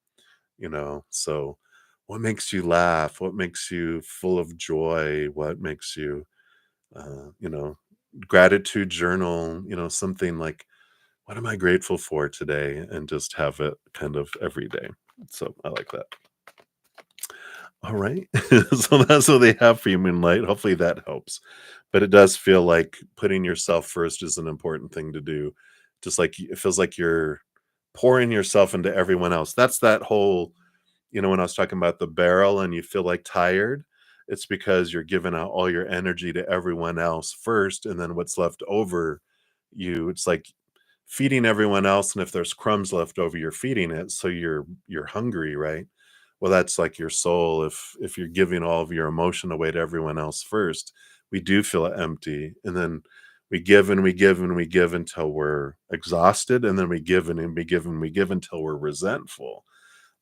So what makes you laugh? What makes you full of joy? What makes you, uh, you know, gratitude journal, something like, what am I grateful for today? And just have it kind of every day. So I like that. All right. So that's what they have for you, Moonlight. Hopefully that helps. But it does feel like putting yourself first is an important thing to do. Just like it feels like you're pouring yourself into everyone else. That's that whole, when I was talking about the barrel and you feel like tired, it's because you're giving out all your energy to everyone else first. And then what's left over, it's like feeding everyone else. And if there's crumbs left over, you're feeding it. So you're hungry, right? Well, that's like your soul. If you're giving all of your emotion away to everyone else first, we do feel empty. And then we give and we give and we give until we're exhausted, and then we give and we give and we give until we're resentful.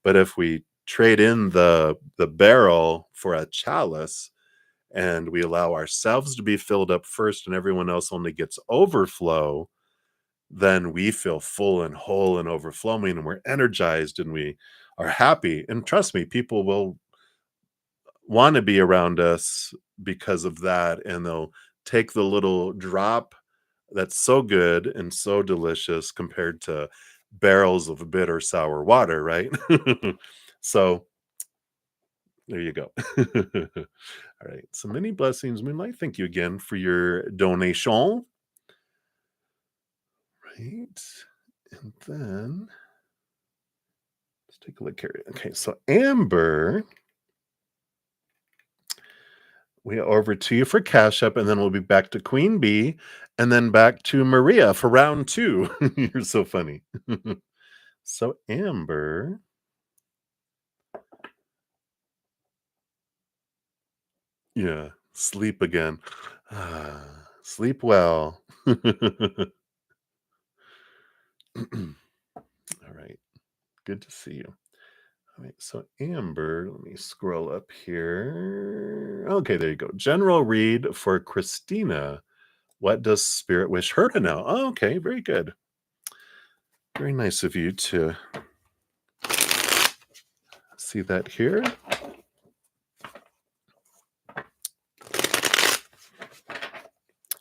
But if we trade in the barrel for a chalice and we allow ourselves to be filled up first and everyone else only gets overflow, then we feel full and whole and overflowing and we're energized and we are happy. And trust me, people will want to be around us because of that, and they'll take the little drop that's so good and so delicious compared to barrels of bitter sour water, right? So there you go. All right. So many blessings, Moonlight. Thank you again for your donation. Right. And then let's take a look here. Okay. So Amber, we are over to you for CashApp, and then we'll be back to Queen Bee, and then back to Maria for round two. You're so funny. So Amber, yeah, sleep again. Sleep well. All right. Good to see you. All right, so Amber, let me scroll up here. Okay, there you go. General read for Christina. What does Spirit wish her to know? Oh, okay, very good. Very nice of you to see that here.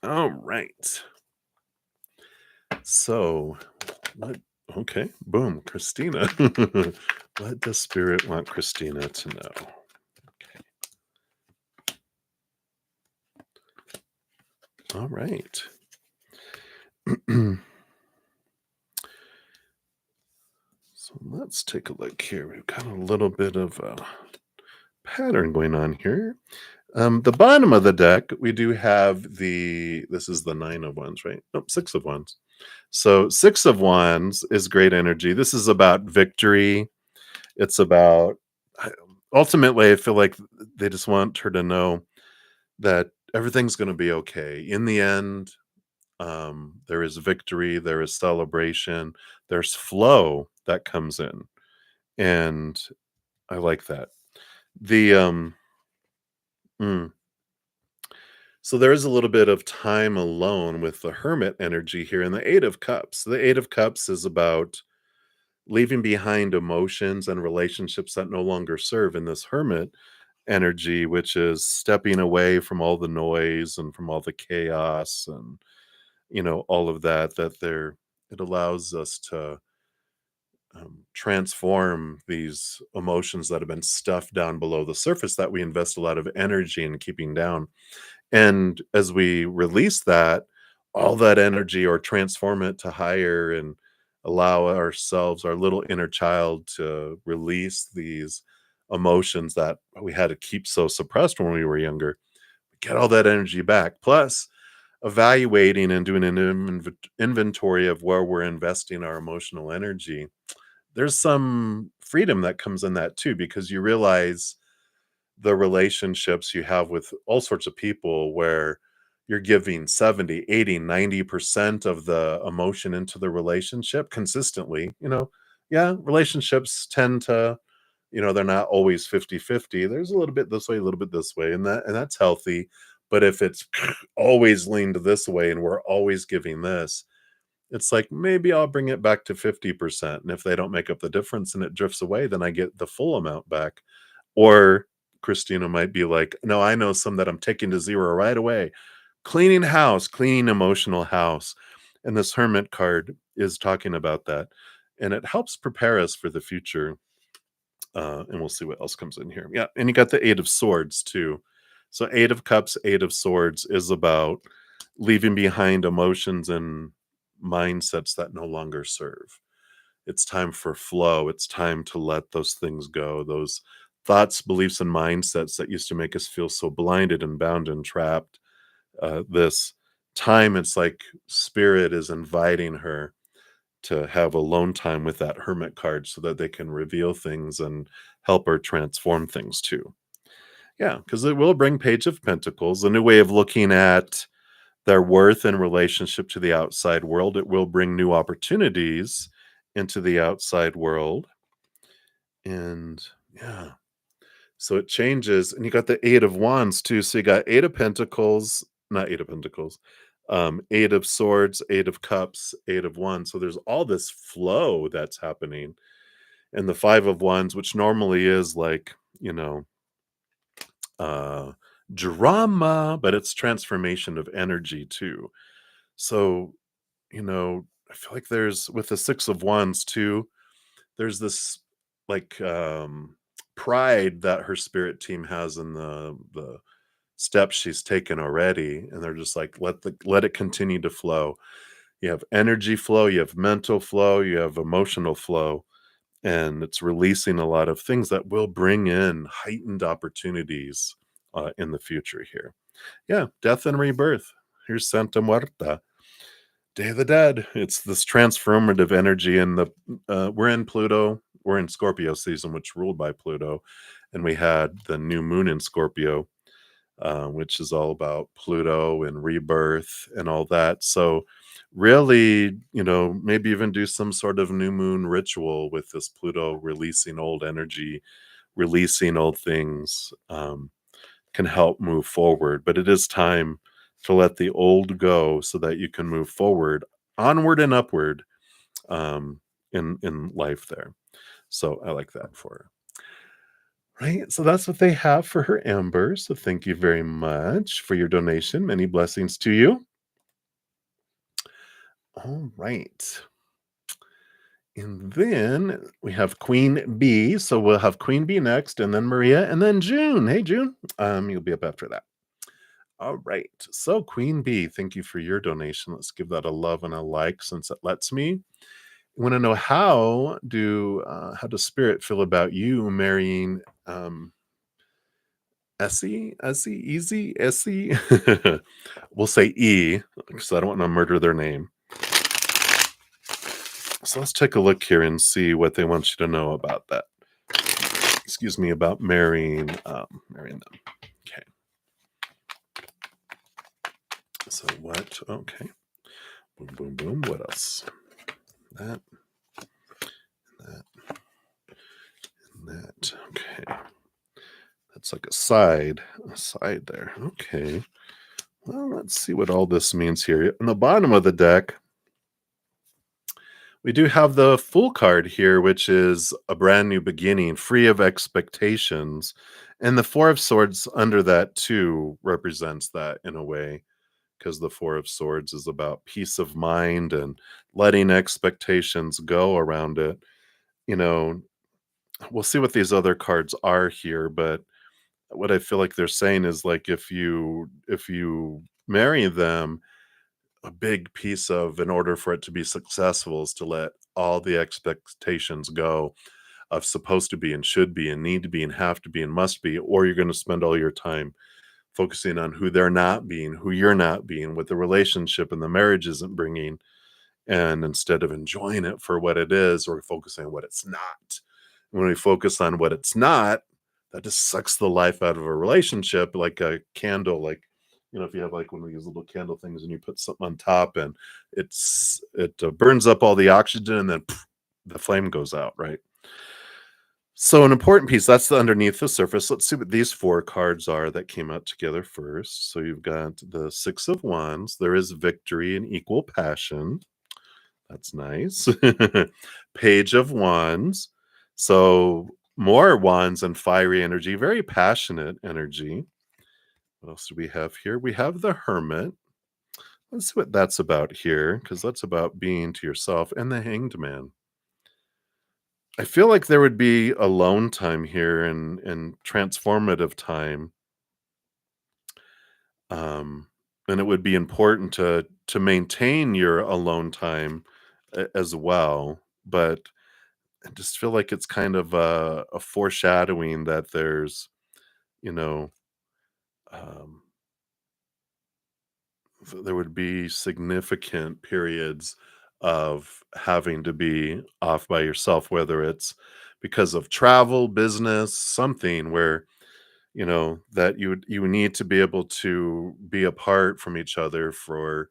All right. So, what? Okay, boom, Christina. What does Spirit want Christina to know? Okay. All right. So let's take a look here. We've got a little bit of a pattern going on here. The bottom of the deck, we do have this is the 9 of Wands, right? Nope, 6 of Wands. So 6 of Wands is great energy. This is about victory. It's about, ultimately, I feel like they just want her to know that everything's going to be okay. In the end, there is victory, there is celebration, there's flow that comes in. And I like that. The, mm, So there is a little bit of time alone with the hermit energy here in the Eight of Cups. The Eight of Cups is about leaving behind emotions and relationships that no longer serve in this hermit energy, which is stepping away from all the noise and from all the chaos and, all of that, it allows us to transform these emotions that have been stuffed down below the surface that we invest a lot of energy in keeping down. And as we release that, all that energy or transform it to higher and allow ourselves, our little inner child, to release these emotions that we had to keep so suppressed when we were younger, get all that energy back. Plus, evaluating and doing an inventory of where we're investing our emotional energy. There's some freedom that comes in that too, because you realize the relationships you have with all sorts of people where you're giving 70, 80, 90% of the emotion into the relationship consistently. Yeah, relationships tend to, they're not always 50-50. There's a little bit this way, a little bit this way, and that's healthy. But if it's always leaned this way and we're always giving this, it's like, maybe I'll bring it back to 50%. And if they don't make up the difference and it drifts away, then I get the full amount back. Or Christina might be like, no, I know some that I'm taking to zero right away. Cleaning house, cleaning emotional house. And this hermit card is talking about that. And it helps prepare us for the future. And we'll see what else comes in here. Yeah. And you got the Eight of Swords too. So Eight of Cups, Eight of Swords is about leaving behind emotions and mindsets that no longer serve. It's time for flow. It's time to let those things go. Those thoughts, beliefs, and mindsets that used to make us feel so blinded and bound and trapped. This time, it's like spirit is inviting her to have alone time with that hermit card so that they can reveal things and help her transform things too. Yeah, because it will bring Page of Pentacles, a new way of looking at their worth in relationship to the outside world. It will bring new opportunities into the outside world. And yeah, so it changes. And you got the Eight of Wands too. So you got Eight of Pentacles, not Eight of Pentacles, Eight of Swords, Eight of Cups, Eight of Wands. So there's all this flow that's happening. And the Five of Wands, which normally is like, uh, drama, but it's transformation of energy too. So, I feel like there's, with the Six of Wands too, there's this like pride that her spirit team has in the steps she's taken already, and they're just like, let it continue to flow. You have energy flow, you have mental flow, you have emotional flow, and it's releasing a lot of things that will bring in heightened opportunities in the future here. Yeah, death and rebirth. Here's Santa Muerta, Day of the Dead. It's this transformative energy, and we're in Pluto. We're in Scorpio season, which ruled by Pluto, and we had the new moon in Scorpio, which is all about Pluto and rebirth and all that. So, really, maybe even do some sort of new moon ritual with this Pluto, releasing old energy, releasing old things, can help move forward. But it is time to let the old go so that you can move forward, onward and upward, in life there. So I like that for her. Right. So that's what they have for her, Amber. So thank you very much for your donation. Many blessings to you. All right. And then we have Queen Bee. So we'll have Queen Bee next, and then Maria, and then June. Hey, June. You'll be up after that. All right. So Queen Bee, thank you for your donation. Let's give that a love and a like since it lets me. I want to know how does Spirit feel about you marrying Essie? We'll say E, because I don't want to murder their name. So let's take a look here and see what they want you to know about that. Excuse me, about marrying them. Okay. So what? Okay. Boom, boom, boom. What else? That. That. Okay. That's like a side there. Okay. Well, let's see what all this means here. In the bottom of the deck, we do have the Fool card here, which is a brand new beginning, free of expectations. And the Four of Swords under that too represents that in a way, because the Four of Swords is about peace of mind and letting expectations go around it. You know, we'll see what these other cards are here, but what I feel like they're saying is like if you marry them, a big piece of in order for it to be successful is to let all the expectations go of supposed to be and should be and need to be and have to be and must be, or you're going to spend all your time focusing on who they're not being, who you're not being, what the relationship and the marriage isn't bringing, and instead of enjoying it for what it is, we're focusing on what it's not. When we focus on what it's not, that just sucks the life out of a relationship, like a candle. Like, if you have like one of these little candle things and you put something on top and it burns up all the oxygen and then the flame goes out, right? So an important piece, that's the underneath the surface. Let's see what these four cards are that came out together first. So you've got the Six of Wands. There is victory and equal passion. That's nice. Page of Wands. So more wands and fiery energy, very passionate energy. What else do we have here? We have the Hermit. Let's see what that's about here, because that's about being to yourself, and the Hanged Man. I feel like there would be alone time here and transformative time. And it would be important to maintain your alone time as well. But I just feel like it's kind of a foreshadowing that there's, you know, um, there would be significant periods of having to be off by yourself, whether it's because of travel, business, something where that you would need to be able to be apart from each other for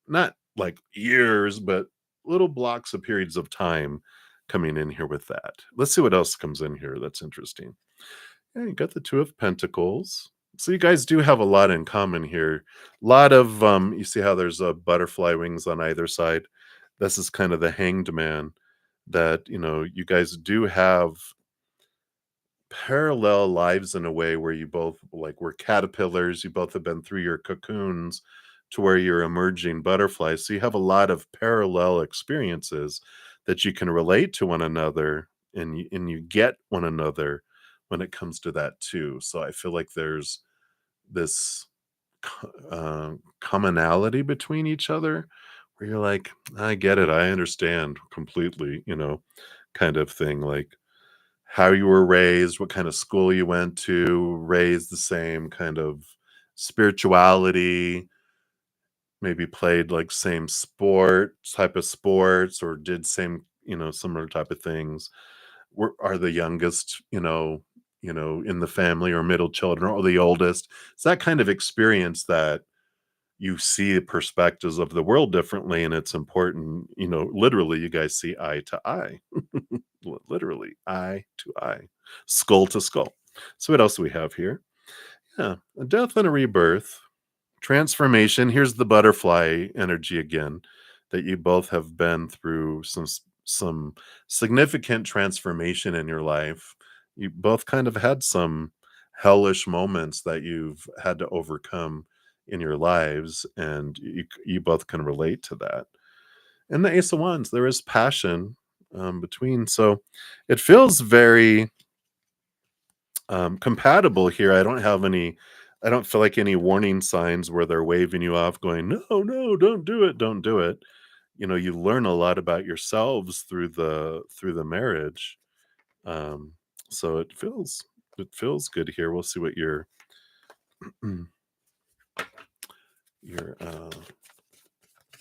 not like years, but little blocks of periods of time coming in here with that. Let's see what else comes in here that's interesting. Yeah, you got the Two of Pentacles. So you guys do have a lot in common here. A lot of you see how there's a butterfly wings on either side. This is kind of the Hanged Man that you guys do have parallel lives in a way where you both like were caterpillars, you both have been through your cocoons to where you're emerging butterflies, so you have a lot of parallel experiences that you can relate to one another, and you get one another when it comes to that too. So I feel like there's this commonality between each other where you're like, I get it, I understand completely, kind of thing. Like how you were raised, what kind of school you went to, raised the same kind of spirituality, maybe played like same sport type of sports, or did same, similar type of things. Are the youngest, in the family, or middle children, or the oldest. It's that kind of experience that you see the perspectives of the world differently, and it's important, literally you guys see eye to eye. Literally eye to eye, skull to skull. So what else do we have here? Yeah, a death and a rebirth, transformation. Here's the butterfly energy again, that you both have been through some significant transformation in your life. You both kind of had some hellish moments that you've had to overcome in your lives, and you both can relate to that. And the Ace of Wands, there is passion between. So it feels very compatible here. I don't feel like any warning signs where they're waving you off, going, no, no, don't do it, don't do it. You learn a lot about yourselves through the marriage. Um, so it feels good here. We'll see what your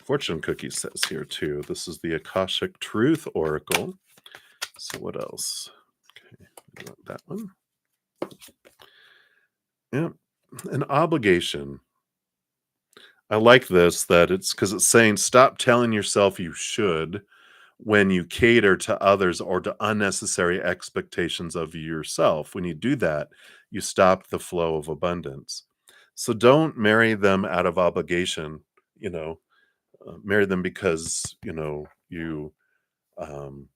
fortune cookie says here too. This is the Akashic Truth Oracle. So what else? Okay, we want that one. Yeah, an obligation. I like this, that it's because it's saying stop telling yourself you should when you cater to others or to unnecessary expectations of yourself. When you do that, you stop the flow of abundance. So don't marry them out of obligation, you know, marry them because, you um,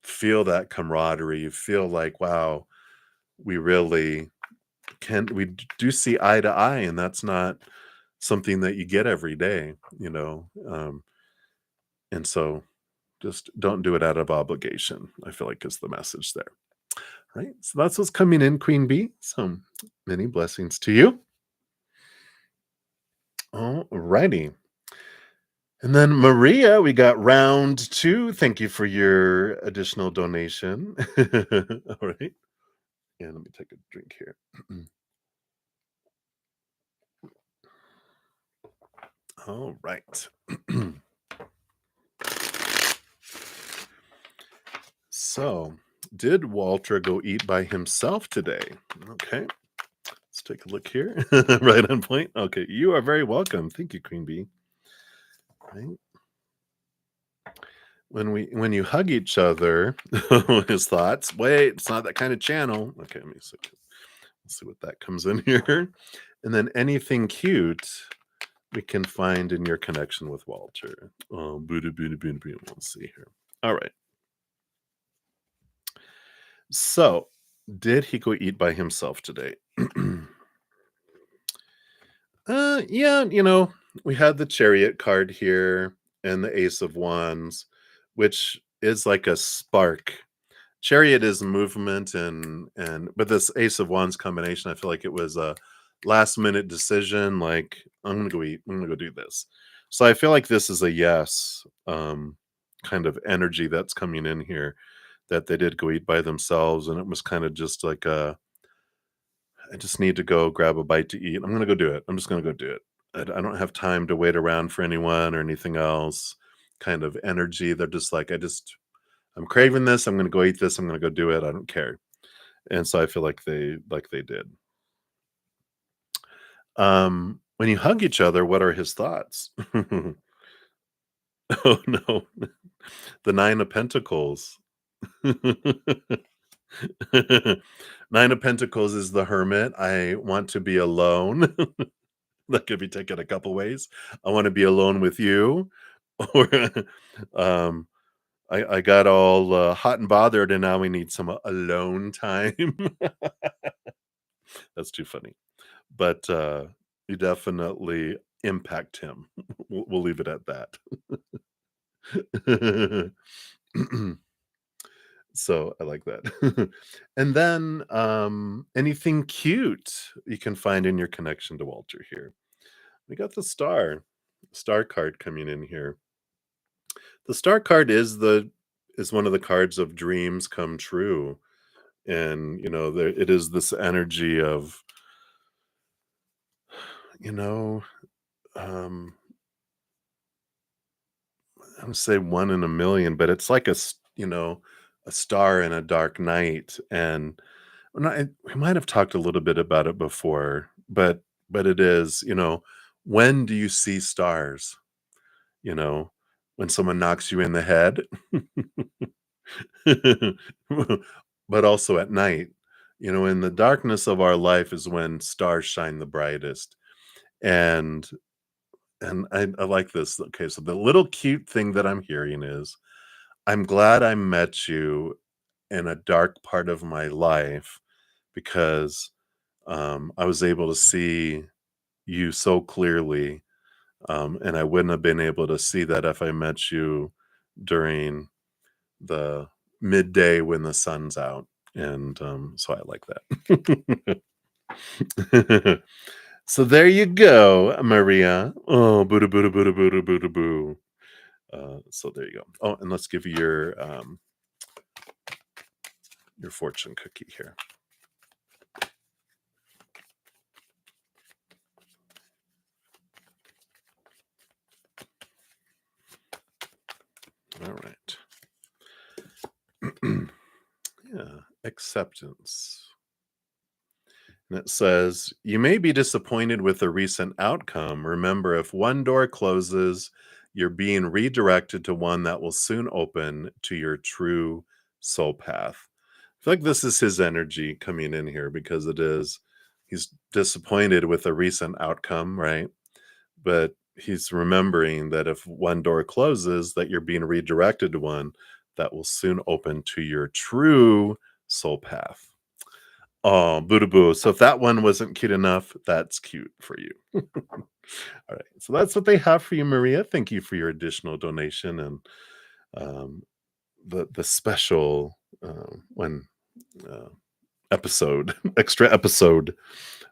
feel that camaraderie. You feel like, wow, we really do see eye to eye, and that's not something that you get every day, and so just don't do it out of obligation, I feel like is the message there. Right. So that's what's coming in, Queen Bee. So many blessings to you. All righty. And then Maria, we got round two. Thank you for your additional donation. All right. And let me take a drink here. All right. So, did Walter go eat by himself today? Okay. Let's take a look here. Right on point. Okay. You are very welcome. Thank you, Queen Bee. Right. When you hug each other, his thoughts. Wait, it's not that kind of channel. Okay, let me see. Let's see what that comes in here. And then anything cute we can find in your connection with Walter. Oh, booty, booty, booty, booty. Let's see here. All right. So, did he go eat by himself today? Yeah, we had the Chariot card here and the Ace of Wands, which is like a spark. Chariot is movement, and but this Ace of Wands combination, I feel like it was a last minute decision, like, "I'm gonna go eat, I'm gonna go do this." So I feel like this is a yes, kind of energy that's coming in here, that they did go eat by themselves, and it was kinda just like "I just need to go grab a bite to eat. I'm gonna go do it. I'm just gonna go do it. I don't have time to wait around for anyone or anything else," kind of energy. They're just like, I'm craving this. I'm gonna go eat this. I'm gonna go do it. I don't care. And so I feel like they did. When you hug each other, what are his thoughts? Oh no, the Nine of Pentacles. Nine of Pentacles is the Hermit. I want to be alone. That could be taken a couple ways. I want to be alone with you, or um, I got all hot and bothered, and now we need some alone time. That's too funny. But you definitely impact him. We'll leave it at that. So I like that. And then anything cute you can find in your connection to Walter here. We got the star card coming in here. The star card is one of the cards of dreams come true. And there it is, this energy of, you know, um I would say one in a million, but it's like a star in a dark night. And we might have talked a little bit about it before, but it is, when do you see stars? You know, when someone knocks you in the head, but also at night. In the darkness of our life is when stars shine the brightest. And I like this. Okay, so the little cute thing that I'm hearing is, I'm glad I met you in a dark part of my life, because I was able to see you so clearly, and I wouldn't have been able to see that if I met you during the midday when the sun's out. And so I like that. So there you go, Maria. Oh, boo boo boo boo boo boo. So there you go. Oh, and let's give you your fortune cookie here. All right. Yeah, acceptance. And it says, you may be disappointed with the recent outcome. Remember, if one door closes, you're being redirected to one that will soon open to your true soul path. I feel like this is his energy coming in here, because it is he's disappointed with a recent outcome, right? But he's remembering that if one door closes, that you're being redirected to one that will soon open to your true soul path. Oh, boo boo. So if that one wasn't cute enough, that's cute for you. All right. So that's what they have for you, Maria. Thank you for your additional donation and um, the special one uh, episode, extra episode,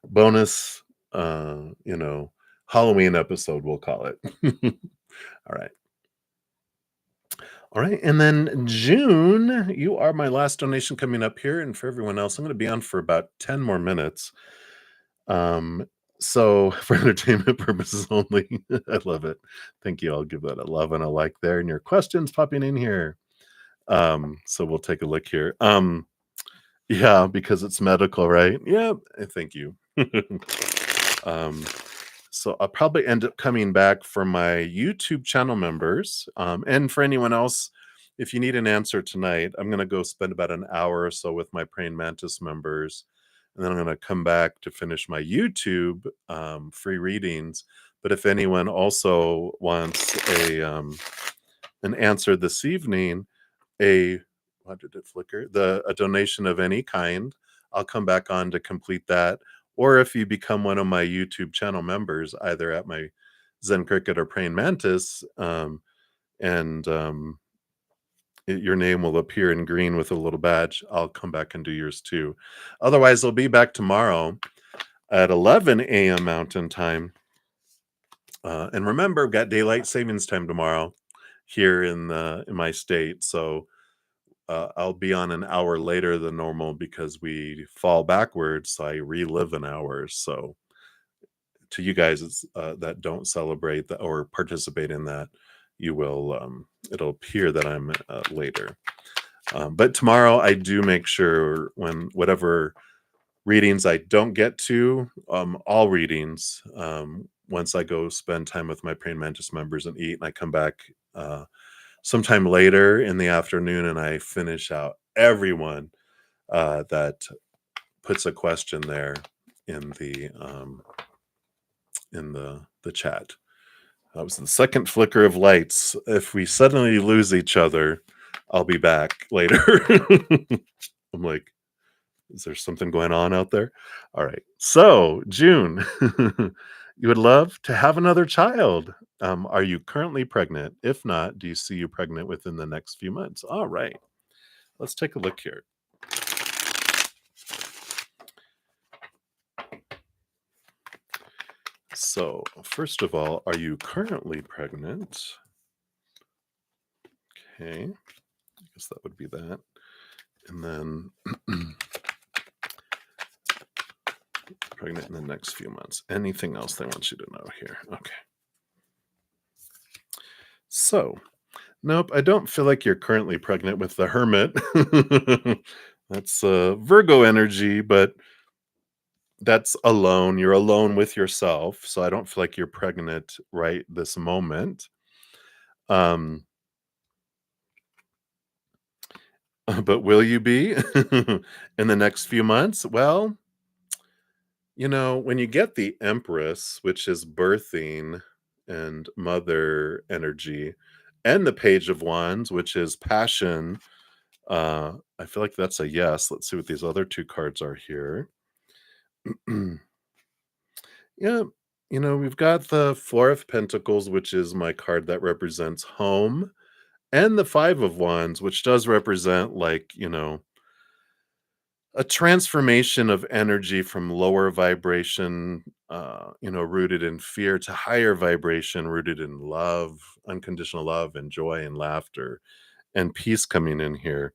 bonus, you know, Halloween episode, we'll call it. All right. All right. And then June, you are my last donation coming up here. And for everyone else, I'm going to be on for about 10 more minutes. Um, so for entertainment purposes only, I love it. Thank you. I'll give that a love and a like there. And your questions popping in here. So we'll take a look here. Yeah, because it's medical, right? Yeah, thank you. um, so I'll probably end up coming back for my YouTube channel members. And for anyone else, if you need an answer tonight, I'm going to go spend about an hour or so with my Praying Mantis members. And then I'm going to come back to finish my YouTube free readings. But if anyone also wants an answer this evening, what did it flicker? A donation of any kind, I'll come back on to complete that. Or if you become one of my YouTube channel members, either at my Zen Cricket or Praying Mantis, and your name will appear in green with a little badge, I'll come back and do yours too. Otherwise, I'll be back tomorrow at 11 a.m. Mountain Time. And remember, I've got daylight savings time tomorrow here in my state, so I'll be on an hour later than normal because we fall backwards. So I relive an hour. So to you guys that don't celebrate that or participate in that, you will, it'll appear that I'm later. But tomorrow I do make sure when whatever readings I don't get to, all readings, once I go spend time with my Praying Mantis members and eat, and I come back sometime later in the afternoon and I finish out everyone that puts a question there in the chat. That was the second flicker of lights. If we suddenly lose each other, I'll be back later. I'm like, is there something going on out there? All right. So, June, you would love to have another child. Are you currently pregnant? If not, do you see you pregnant within the next few months? All right. Let's take a look here. So, first of all, are you currently pregnant? Okay. I guess that would be that. And then pregnant in the next few months. Anything else they want you to know here? Okay. So, nope, I don't feel like you're currently pregnant with the Hermit. That's Virgo energy, but that's alone. You're alone with yourself. So I don't feel like you're pregnant right this moment. But will you be in the next few months? Well, you know, when you get the Empress, which is birthing and mother energy, and the Page of Wands, which is passion, I feel like that's a yes. Let's see what these other two cards are here. Yeah, you know, we've got the Four of Pentacles, which is my card that represents home, and the Five of Wands, which does represent, like, you know, a transformation of energy from lower vibration, you know, rooted in fear, to higher vibration, rooted in love, unconditional love, and joy, and laughter, and peace coming in here.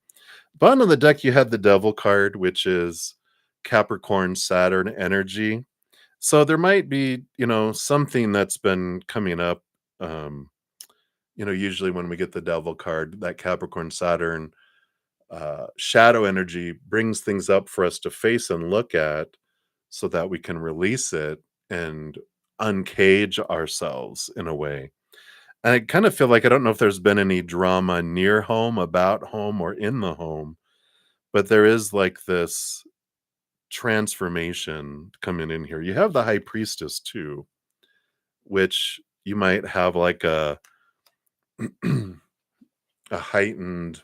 Bottom of the deck, you had the Devil card, which is Capricorn, Saturn energy. So there might be, you know, something that's been coming up. You know, usually when we get the Devil card, that Capricorn, Saturn shadow energy brings things up for us to face and look at so that we can release it and uncage ourselves in a way. And I kind of feel like I don't know if there's been any drama near home, about home, or in the home, but there is like this transformation coming in here. You have the high priestess too, which you might have like a a heightened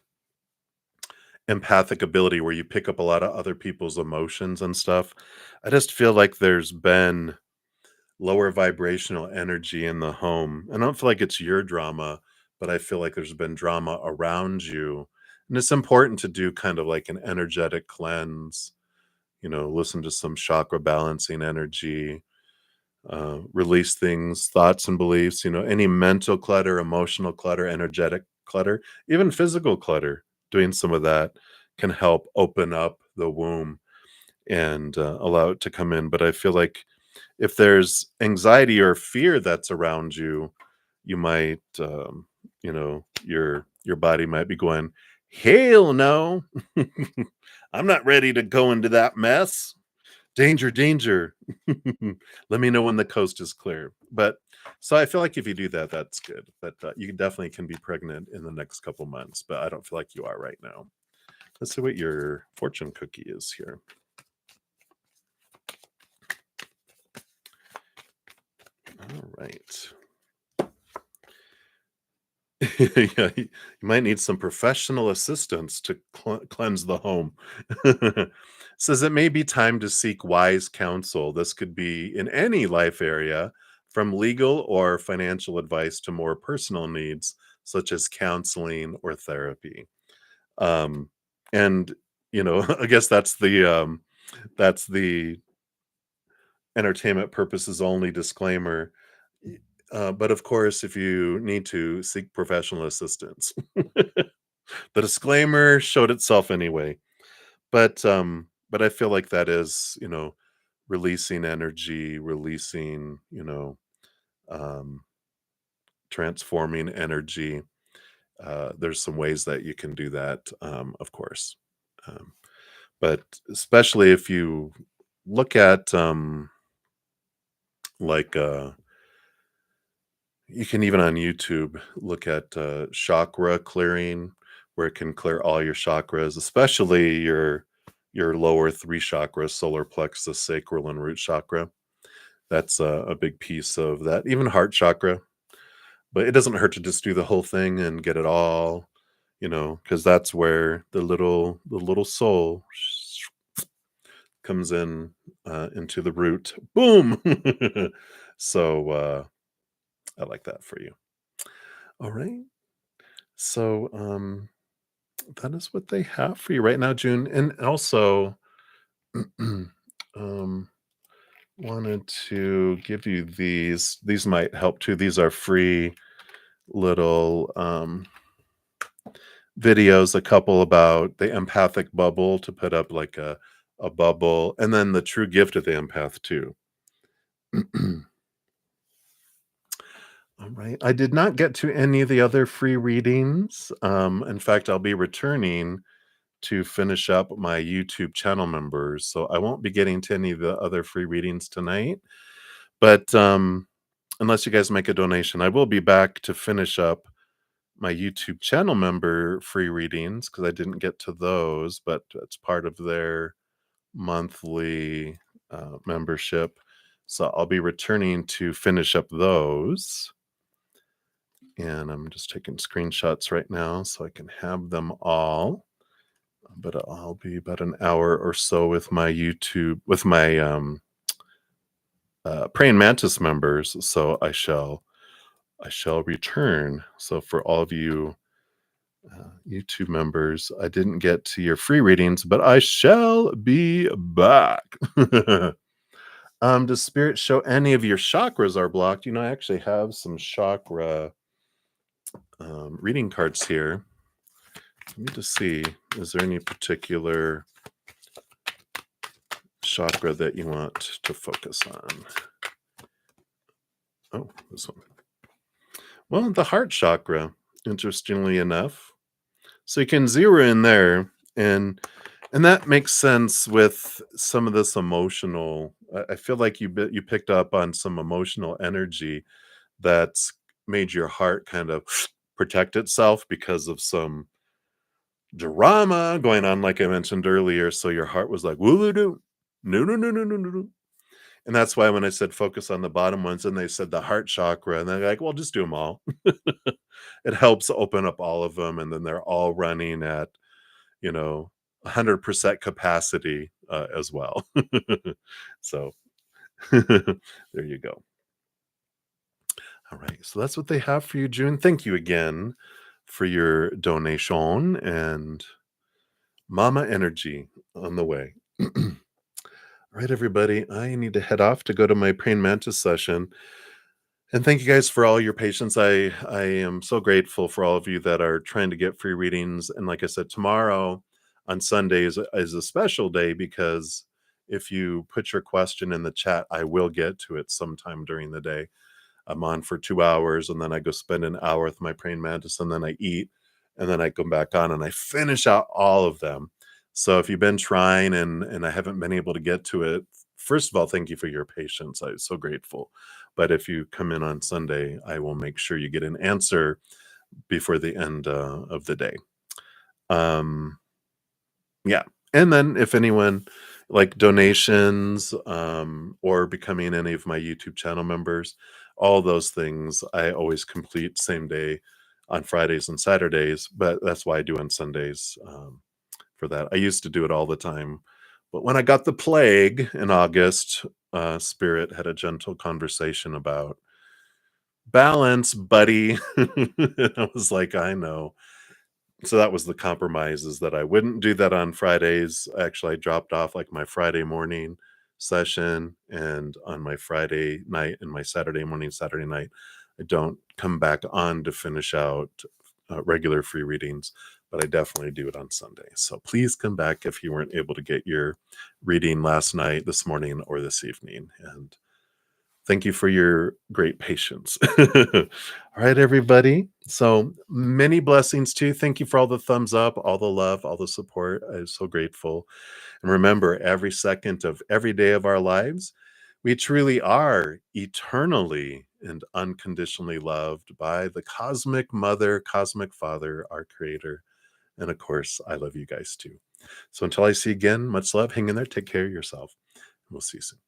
empathic ability where you pick up a lot of other people's emotions and stuff. I just feel like there's been lower vibrational energy in the home. I don't feel like it's your drama, but I feel like there's been drama around you. And it's important to do kind of like an energetic cleanse, listen to some chakra balancing energy, release things, thoughts and beliefs, any mental clutter, emotional clutter, energetic clutter, even physical clutter. Doing some of that can help open up the womb and allow it to come in. But I feel like if there's anxiety or fear that's around you, you might, your body might be going, "Hell no, I'm not ready to go into that mess. Danger, danger. Let me know when the coast is clear." But so I feel like if you do that, that's good. But you definitely can be pregnant in the next couple months. But I don't feel like you are right now. Let's see what your fortune cookie is here. All right. Yeah, you might need some professional assistance to cleanse the home. Says it may be time to seek wise counsel. This could be in any life area, from legal or financial advice to more personal needs, such as counseling or therapy. Um, and I guess that's the entertainment purposes only disclaimer. But of course, if you need to seek professional assistance, the disclaimer showed itself anyway. But I feel like that is, releasing energy, releasing, um, transforming energy. There's some ways that you can do that, of course. Um, but especially if you look at like you can even on YouTube look at chakra clearing, where it can clear all your chakras, especially your lower three chakras, solar plexus, sacral, and root chakra. That's a big piece of that. Even heart chakra, but it doesn't hurt to just do the whole thing and get it all, because that's where the little soul comes in into the root. Boom. So I like that for you. All right. So, that is what they have for you right now, June. And also, um, wanted to give you these. These might help too. These are free little videos, a couple about the empathic bubble to put up like a bubble, and then the true gift of the empath too. All right. I did not get to any of the other free readings. In fact, I'll be returning to finish up my YouTube channel members. So I won't be getting to any of the other free readings tonight. But unless you guys make a donation, I will be back to finish up my YouTube channel member free readings because I didn't get to those, but it's part of their monthly membership. So I'll be returning to finish up those. And I'm just taking screenshots right now so I can have them all. But I'll be about an hour or so with my Praying Mantis members. So I shall return. So for all of you YouTube members, I didn't get to your free readings, but I shall be back. Does Spirit show any of your chakras are blocked? I actually have some chakra reading cards here. Let me just see. Is there any particular chakra that you want to focus on? Oh, this one. Well, the heart chakra, interestingly enough. So you can zero in there, and that makes sense with some of this emotional. I feel like you picked up on some emotional energy that's made your heart kind of protect itself because of some drama going on, like I mentioned earlier. So your heart was like, woo doo. No, no, no, no, no, no, no. And that's why when I said focus on the bottom ones and they said the heart chakra, and they're like, well, just do them all. It helps open up all of them. And then they're all running at, 100% capacity as well. So there you go. All right. So that's what they have for you, June. Thank you again for your donation and mama energy on the way. All right, everybody. I need to head off to go to my Praying Mantis session. And thank you guys for all your patience. I am so grateful for all of you that are trying to get free readings. And like I said, tomorrow on Sunday is a special day because if you put your question in the chat, I will get to it sometime during the day. I'm on for 2 hours, and then I go spend an hour with my praying mantis, and then I eat, and then I come back on, and I finish out all of them. So if you've been trying and I haven't been able to get to it, first of all, thank you for your patience. I'm so grateful. But if you come in on Sunday, I will make sure you get an answer before the end of the day. Yeah. And then if anyone like donations or becoming any of my YouTube channel members, all those things I always complete same day on Fridays and Saturdays, but that's why I do on Sundays for that. I used to do it all the time. But when I got the plague in August, Spirit had a gentle conversation about balance, buddy. And I was like, I know. So that was the compromise, is that I wouldn't do that on Fridays. Actually, I dropped off like my Friday morning session, and on my Friday night and my Saturday morning, Saturday night, I don't come back on to finish out regular free readings, but I definitely do it on Sunday. So please come back if you weren't able to get your reading last night, this morning, or this evening. And thank you for your great patience. All right, everybody. So many blessings to you. Thank you for all the thumbs up, all the love, all the support. I'm so grateful. And remember, every second of every day of our lives, we truly are eternally and unconditionally loved by the cosmic mother, cosmic father, our creator. And of course, I love you guys too. So until I see you again, much love. Hang in there. Take care of yourself. We'll see you soon.